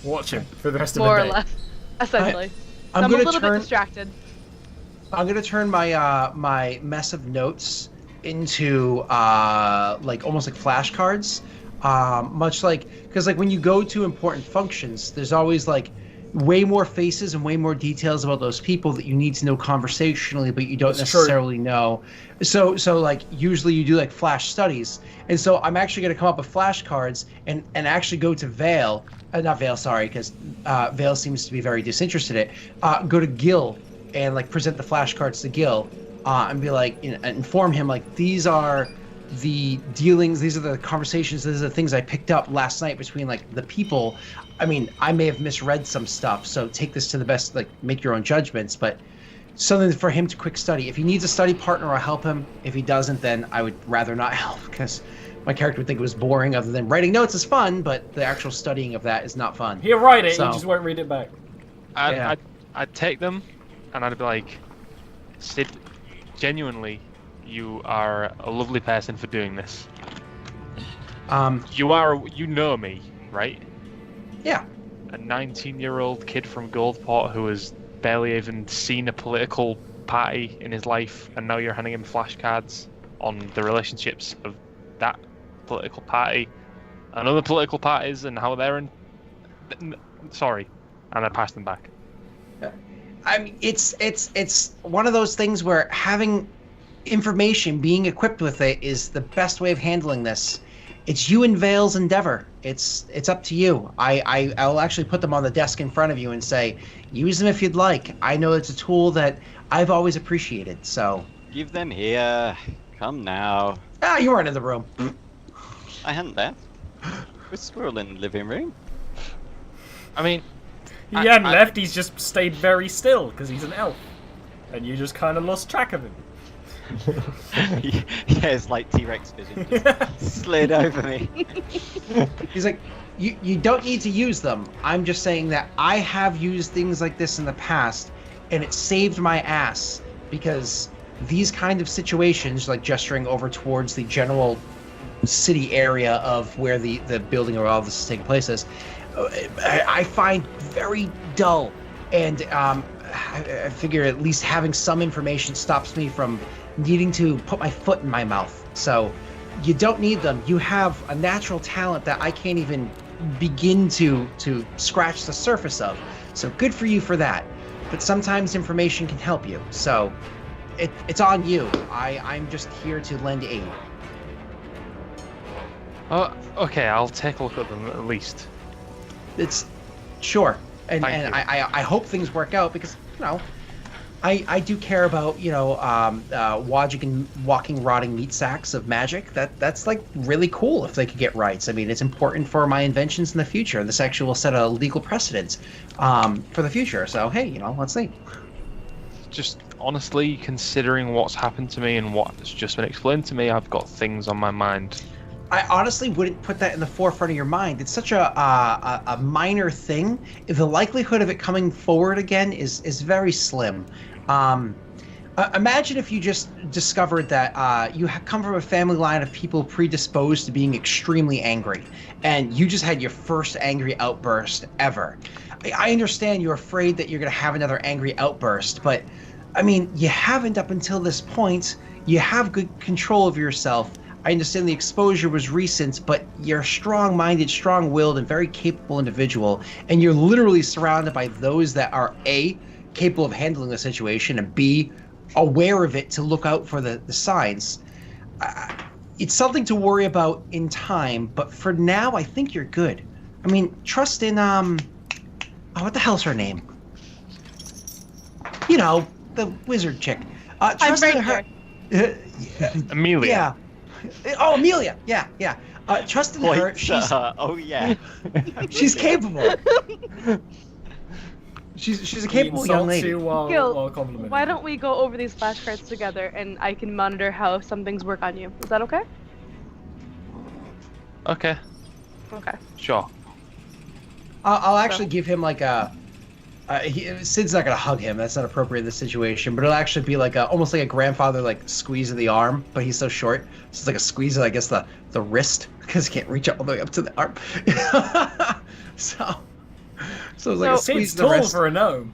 watch him for the rest of More the or day. less, essentially. I'm I'm a gonna little bit turn. distracted. I'm gonna turn my my mess of notes into like almost like flashcards, much like because like when you go to important functions, there's always like way more faces and way more details about those people that you need to know conversationally, but you don't That's true. necessarily know. So like usually you do like flash studies, and so I'm actually gonna come up with flashcards and actually go to Vale, not Vale, sorry, because Vale seems to be very disinterested in it. Go to Gil and like present the flashcards to Gil, and be like, inform him like these are the dealings, these are the conversations, these are the things I picked up last night between like the people. I mean, I may have misread some stuff, so take this to the best, like make your own judgments, but something for him to quick study. If he needs a study partner, I'll help him. If he doesn't, then I would rather not help because my character would think it was boring. Other than writing notes is fun, but the actual studying of that is not fun. He'll write it, So- he just won't read it back. Yeah. I'd take them, and I'd be like, Sid, genuinely, you are a lovely person for doing this. You know me, right? Yeah. A 19-year-old kid from Goldport who has barely even seen a political party in his life, and now you're handing him flashcards on the relationships of that political party and other political parties and how they're in. Sorry, and I pass them back. I mean, it's one of those things where having information, being equipped with it, is the best way of handling this. It's you and Vale's endeavor. It's up to you. I'll actually put them on the desk in front of you and say, use them if you'd like. I know it's a tool that I've always appreciated. So Give them here. Come now. you weren't in the room. I hadn't left. We're all in the living room. I mean, He hadn't left, he's just stayed very still, because he's an elf. And you just kind of lost track of him. Yeah, it's like T-Rex vision just slid over me. He's like, you don't need to use them. I'm just saying that I have used things like this in the past, and it saved my ass because these kind of situations, like gesturing over towards the general city area of where the building where all this is taking place is, I find very dull, and I figure at least having some information stops me from needing to put my foot in my mouth. So you don't need them. You have a natural talent that I can't even begin to scratch the surface of. So good for you for that. But sometimes information can help you. So it's on you. I'm just here to lend aid. oh, okay, I'll take a look at them at least. It's sure. And Thank you. I hope things work out because, I do care about, walking rotting meat sacks of magic. That's like really cool if they could get rights. I mean, it's important for my inventions in the future. This actually will set a legal precedent for the future. So, hey, let's see. Just honestly, considering what's happened to me and what's just been explained to me, I've got things on my mind. I honestly wouldn't put that in the forefront of your mind. It's such a minor thing. The likelihood of it coming forward again is very slim. Imagine if you just discovered that you come from a family line of people predisposed to being extremely angry, and you just had your first angry outburst ever. I understand you're afraid that you're going to have another angry outburst, but I mean, you haven't up until this point. You have good control of yourself. I understand the exposure was recent, but you're a strong-minded, strong-willed, and very capable individual, and you're literally surrounded by those that are A, capable of handling the situation, and B, aware of it to look out for the signs. It's something to worry about in time, but for now, I think you're good. I mean, trust in, what the hell's her name? The wizard chick. Trust in her. Amelia. Yeah. Oh, Amelia. Yeah. Trust in her. Points at her. Oh yeah. She's capable. She's a capable young lady. You while Gil, complimenting why you. don't we go over these flashcards together and I can monitor how some things work on you? Is that okay? Okay, Okay. sure. I'll actually give him like a. Sid's not gonna hug him. That's not appropriate in this situation. But it'll actually be like almost like a grandfather like squeeze of the arm. But he's so short, so it's like a squeeze of I guess the wrist because he can't reach all the way up to the arm. So So it's like a So- squeeze Seems the tall wrist. for a gnome.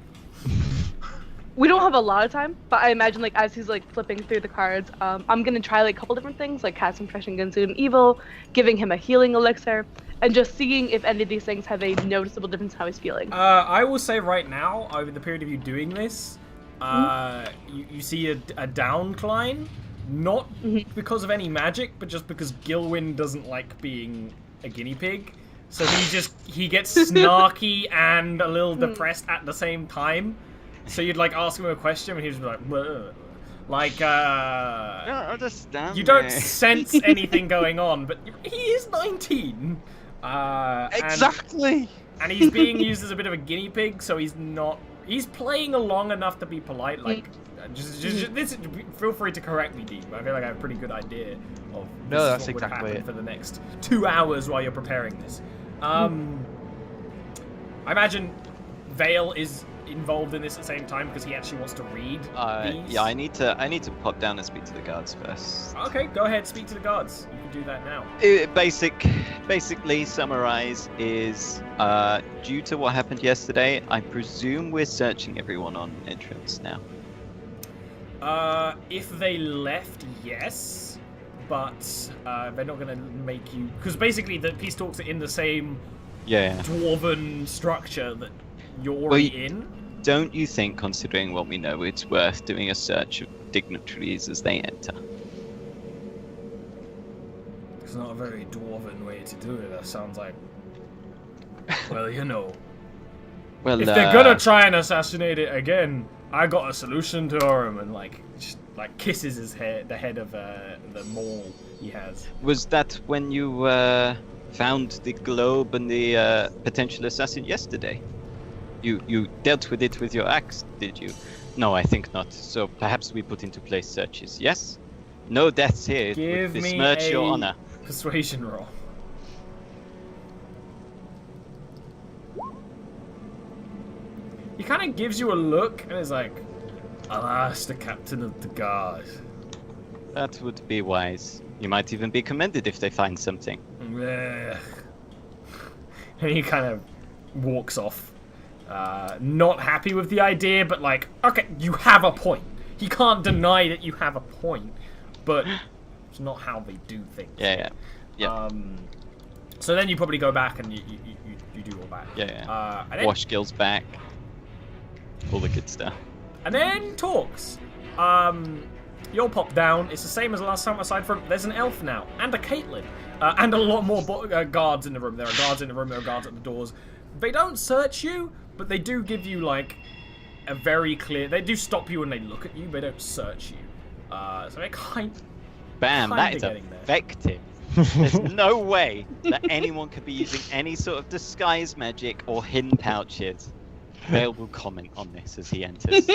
We don't have a lot of time, but I imagine like as he's like flipping through the cards, I'm gonna try like a couple different things, like casting Fresh and Consume Evil, giving him a healing elixir, and just seeing if any of these things have a noticeable difference in how he's feeling. I will say right now, over the period of you doing this, you see a downcline, not because of any magic, but just because Gilwyn doesn't like being a guinea pig. So he gets snarky and a little depressed at the same time. So you'd like ask him a question and he'd just be like, "Bleh." Like, I don't understand. you don't me. sense anything going on, but he is 19. Exactly. And he's being used as a bit of a guinea pig, so he's not. He's playing along enough to be polite. Like, just this. Feel free to correct me, Deep. I feel like I have a pretty good idea of No, this that's is what would exactly happen it. for the next 2 hours while you're preparing this. I imagine Vale is involved in this at the same time because he actually wants to read these. Yeah, I need to pop down and speak to the guards first. Okay, go ahead. Speak to the guards. You can do that now. Basically, summarize is due to what happened yesterday. I presume we're searching everyone on entrance now. If they left, yes, but they're not gonna make you because basically the peace talks are in the same Yeah. dwarven structure that you're already in. Don't you think, considering what we know, it's worth doing a search of dignitaries as they enter? It's not a very dwarven way to do it. That sounds like, well, you know, Well, if they're gonna try and assassinate it again, I got a solution to him, and like, just, like kisses his head, the head of the mole he has. was that when you found the globe and the potential assassin yesterday? You dealt with it with your axe, did you? No, I think not. So perhaps we put into place searches. Yes? No deaths here. It Give would me besmirch your a honor. persuasion roll. He kind of gives you a look and is like, I'll ask the captain of the guard. That would be wise. You might even be commended if they find something. Ugh. And he kind of walks off. Not happy with the idea, but like, okay, you have a point. He can't deny that you have a point, but it's not how they do things. Yeah. So then you probably go back and you do all that. Yeah. And then, Wash Gill's back. All the good stuff. and then talks. You'll pop down. It's the same as last time, aside from there's an elf now and a Caitlin, and a lot more guards in the room. There are guards in the room. There are guards at the doors. They don't search you, but they do give you like a very clear. They do stop you when they look at you. They don't search you. So they kind. Bam, that is getting there. effective. There's no way that anyone could be using any sort of disguise magic or hidden pouches. Vale will comment on this as he enters.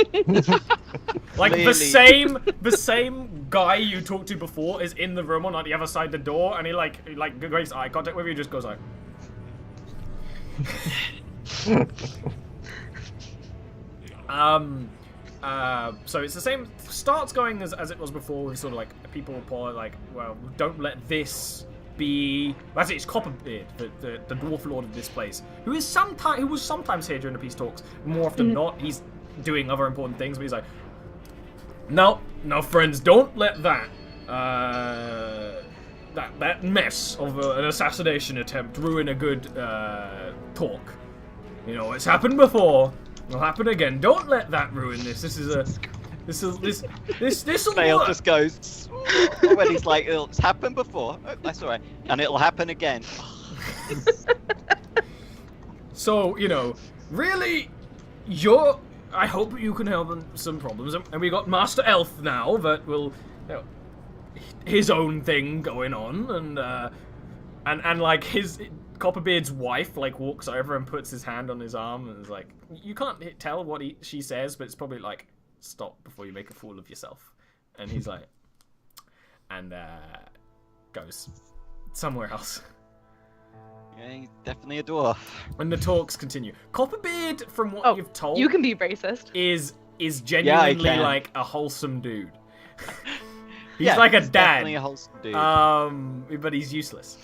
Like Clearly- the same guy you talked to before is in the room on like the other side of the door, and he like makes eye contact with you, just goes like. So it's the same. Starts going as it was before, with sort of like people like, well, don't let this be. That's it. It's Copperbeard, the dwarf lord of this place, who was sometimes here during the peace talks. More often not, he's doing other important things. But he's like, no, friends, don't let that that mess of an assassination attempt ruin a good talk. You know, it's happened before. It'll happen again. Don't let that ruin this. This will Vale work. just goes when he's like, it's happened before. Oh, that's alright. And it'll happen again. So, you know, really, I hope you can help them some problems. And we got Master Elf now that will, you know, his own thing going on, and like his Copperbeard's wife like walks over and puts his hand on his arm and is like, you can't tell what she says, but it's probably like, stop before you make a fool of yourself. And he's like, and goes somewhere else. Yeah, he's definitely a dwarf. And the talks continue. Copperbeard, from what you've told, You can be racist. is genuinely can. like a wholesome dude. He's Yeah, like a he's dad. definitely a wholesome dude. But he's useless.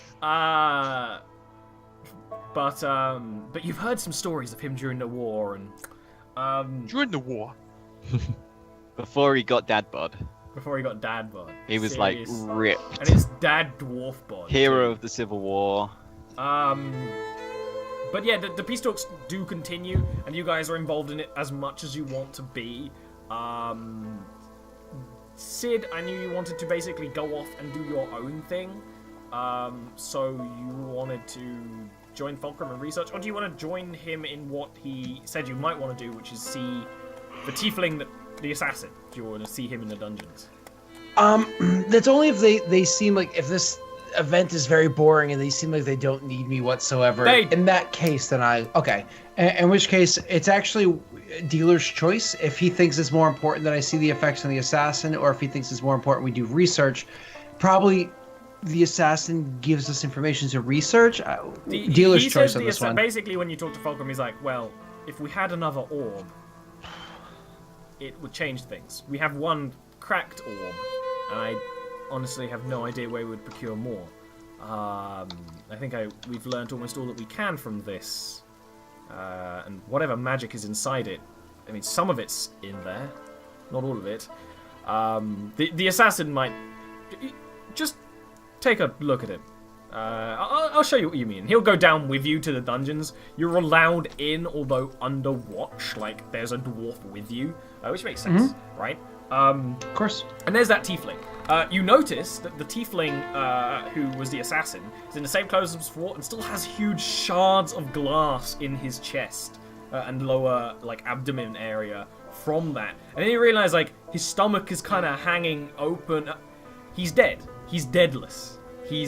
But you've heard some stories of him during the war, and During the war. Before he got dad bod, before he got dad bod, he was Serious. like ripped. and it's dad dwarf bod. Hero of the Civil War. But yeah, the peace talks do continue, and you guys are involved in it as much as you want to be. Sid, I knew you wanted to basically go off and do your own thing. So you wanted to join Fulcrum and research, or do you want to join him in what he said you might want to do, which is see the tiefling, the assassin? Do you want to see him in the dungeons? That's only if they seem like, if this event is very boring and they seem like they don't need me whatsoever. In that case, then okay. In which case, it's actually dealer's choice. If he thinks it's more important that I see the effects on the assassin, or if he thinks it's more important we do research, probably the assassin gives us information to research. Dealer's choice on this one. Basically, when you talk to Fulcrum, he's like, well, if we had another orb, it would change things. We have one cracked orb, and I honestly have no idea where we would procure more. I think we've learned almost all that we can from this. And whatever magic is inside it, I mean, some of it's in there, not all of it. The assassin might... Just take a look at him. I'll show you what you mean. He'll go down with you to the dungeons. You're allowed in, although under watch. Like, there's a dwarf with you, which makes sense, right? Of course. And there's that tiefling. You notice that the tiefling who was the assassin is in the same clothes as before and still has huge shards of glass in his chest and lower, like, abdomen area from that. And then you realize, like, his stomach is kind of hanging open. He's dead. He's deadless. He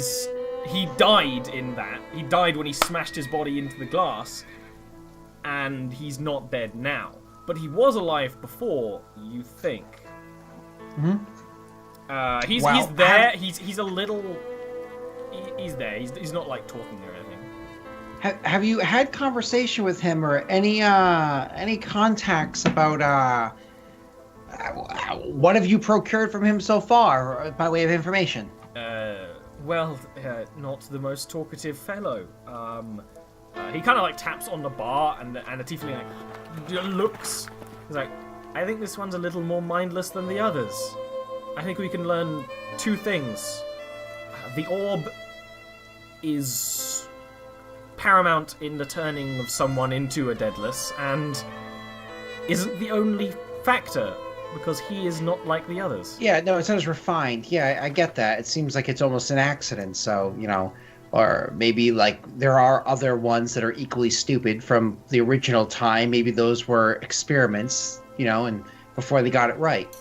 died in that. He died when he smashed his body into the glass, and he's not dead now. But he was alive before, you think. He's there. He's a little. He's there. He's not like talking or anything. Have you had conversation with him or any contacts about what have you procured from him so far by way of information? Well, not the most talkative fellow. He kind of like taps on the bar, and the tiefling like looks. He's like, I think this one's a little more mindless than the others. I think we can learn two things. The orb is paramount in the turning of someone into a deadless, and isn't the only factor, because he is not like the others. Yeah, no, it's not as refined. Yeah, I get that. It seems like it's almost an accident, so, you know, or maybe, like, there are other ones that are equally stupid from the original time. Maybe those were experiments, you know, and before they got it right.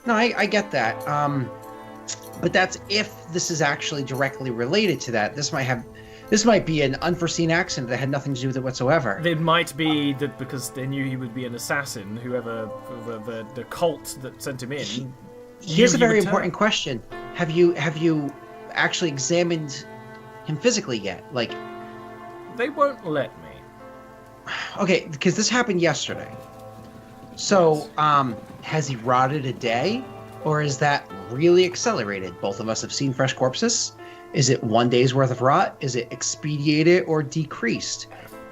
No, I get that. But that's if this is actually directly related to that. This might be an unforeseen accident that had nothing to do with it whatsoever. It might be that because they knew he would be an assassin, whoever the cult that sent him in. Here's a very important question. Have you actually examined him physically yet? Like, they won't let me. Okay, because this happened yesterday. So, has he rotted a day? Or is that really accelerated? Both of us have seen fresh corpses. Is it 1 day's worth of rot? Is it expedited or decreased?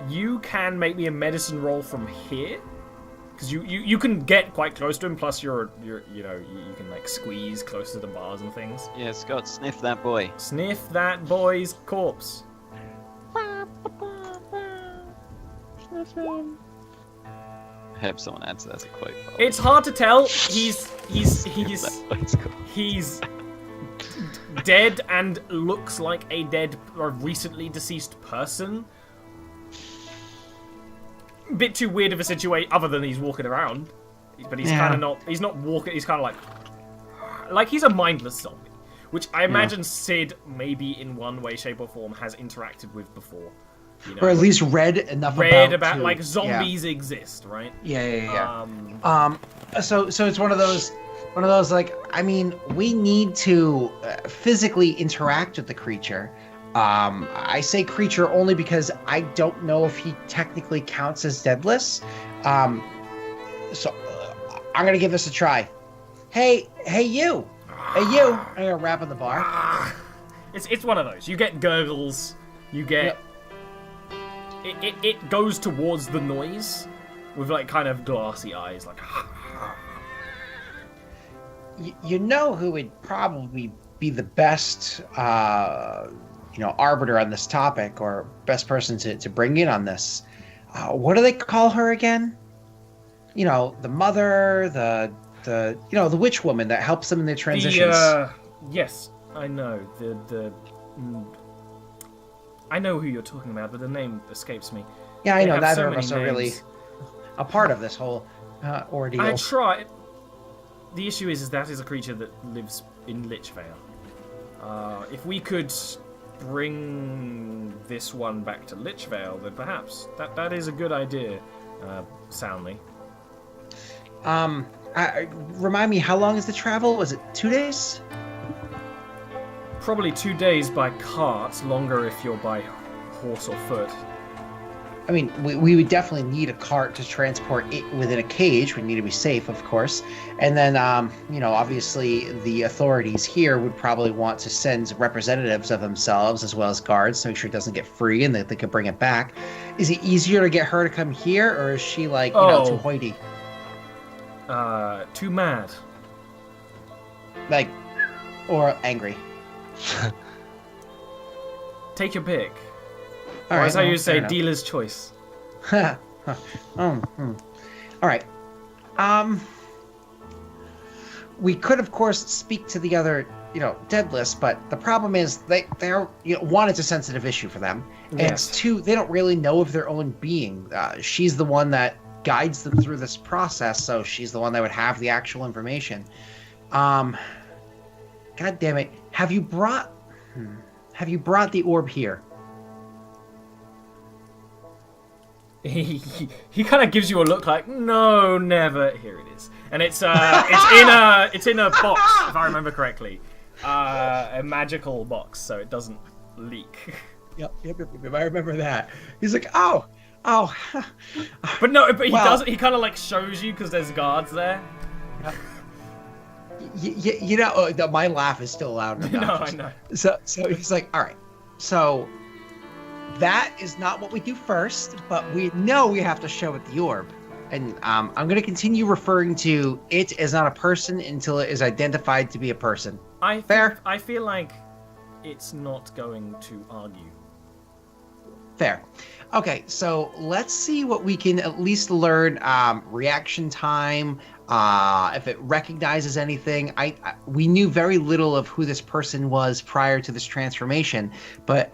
You can make me a medicine roll from here, because you can get quite close to him. Plus, you can like squeeze close to the bars and things. Yeah, Scott, sniff that boy. Sniff that boy's corpse. Sniff him. I hope someone adds that as a quote. It's hard to tell. He's dead and looks like a dead or recently deceased person. A bit too weird of a situation, other than he's walking around. But he's kind of not. He's not walking. He's kind of like he's a mindless zombie, which I imagine Sid maybe in one way, shape, or form has interacted with before. You know? Or at least read enough about like zombies exist, right? Yeah. So it's one of those like, I mean, we need to physically interact with the creature. I say creature only because I don't know if he technically counts as deadless. So I'm gonna give this a try. Hey you. I'm gonna rap on the bar. It's one of those. You get gurgles. You get. Yep. it goes towards the noise with like kind of glassy eyes, like. You know who would probably be the best, arbiter on this topic, or best person to bring in on this? What do they call her again? You know, the mother, the witch woman that helps them in their transitions. Yes, I know I know who you're talking about, but the name escapes me. Yeah, I They know. have Neither so of us are many really names. a part of this whole ordeal. I try. The issue is that is a creature that lives in Lichvale. If we could bring this one back to Lichvale, then perhaps that is a good idea. Soundly. Remind me, how long is the travel? Was it 2 days? Probably 2 days by cart, longer if you're by horse or foot. I mean, we would definitely need a cart to transport it within a cage. We need to be safe, of course. And then, obviously the authorities here would probably want to send representatives of themselves as well as guards to make sure it doesn't get free and that they could bring it back. Is it easier to get her to come here, or is she like, too hoity? Too mad. Like, or angry? Take your pick. All Or right, as I well, used to say, fair enough. dealer's choice. All right. We could, of course, speak to the other, dead list, but the problem is they're one, it's a sensitive issue for them, and Yes. two, they don't really know of their own being. She's the one that guides them through this process, so she's the one that would have the actual information. God damn it! Have you brought the orb here? He kind of gives you a look like, no, never. Here it is, and it's in a box, if I remember correctly, a magical box, so it doesn't leak. Yep. I remember that. He's like, oh. But he Well- doesn't. He kind of like shows you because there's guards there. My laugh is still loud enough. No, I know. So he's like, all right, so that is not what we do first, but we know we have to show it the orb. And I'm going to continue referring to it as not a person until it is identified to be a person. Fair? I feel like it's not going to argue. Fair. Okay, so let's see what we can at least learn. Reaction time, if it recognizes anything. We knew very little of who this person was prior to this transformation, but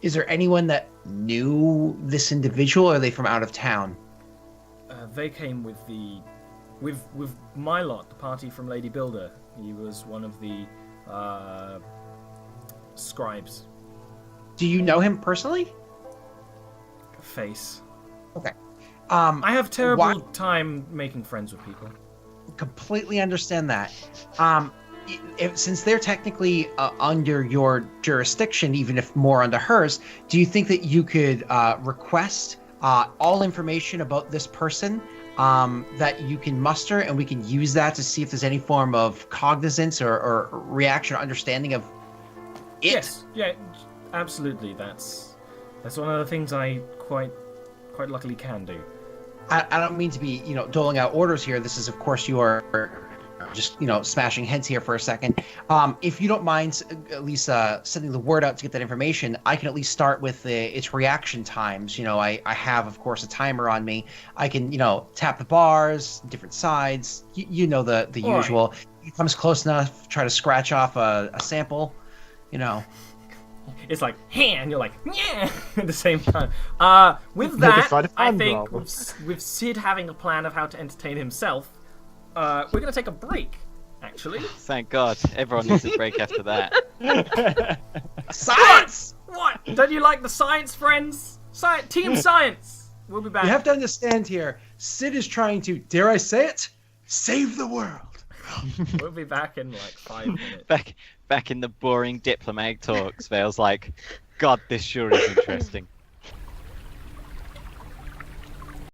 is there anyone that knew this individual, or are they from out of town? They came with my lot, the party from Lady Builder. He was one of the scribes. Do you know him personally? Face. Okay. I have terrible time making friends with people. Completely understand that. Since they're technically under your jurisdiction, even if more under hers, do you think that you could request all information about this person that you can muster, and we can use that to see if there's any form of cognizance or reaction or understanding of it? Yes, yeah, absolutely. That's one of the things I quite luckily can do. I don't mean to be, doling out orders here. This is, of course, your just, smashing heads here for a second. If you don't mind at least sending the word out to get that information, I can at least start with its reaction times. I have, of course, a timer on me. I can, tap the bars, different sides, the All usual. Right. It comes close enough, try to scratch off a sample, It's like, hey, and you're like, yeah, at the same time. With that, I think with Sid having a plan of how to entertain himself, we're going to take a break, actually. Thank God. Everyone needs a break after that. Science! What? Don't you like the science, friends? Team Science! We'll be back. You have to understand here, Sid is trying to, dare I say it, save the world. We'll be back in like 5 minutes. Back in the boring diplomatic talks, Vale's like, God, this sure is interesting.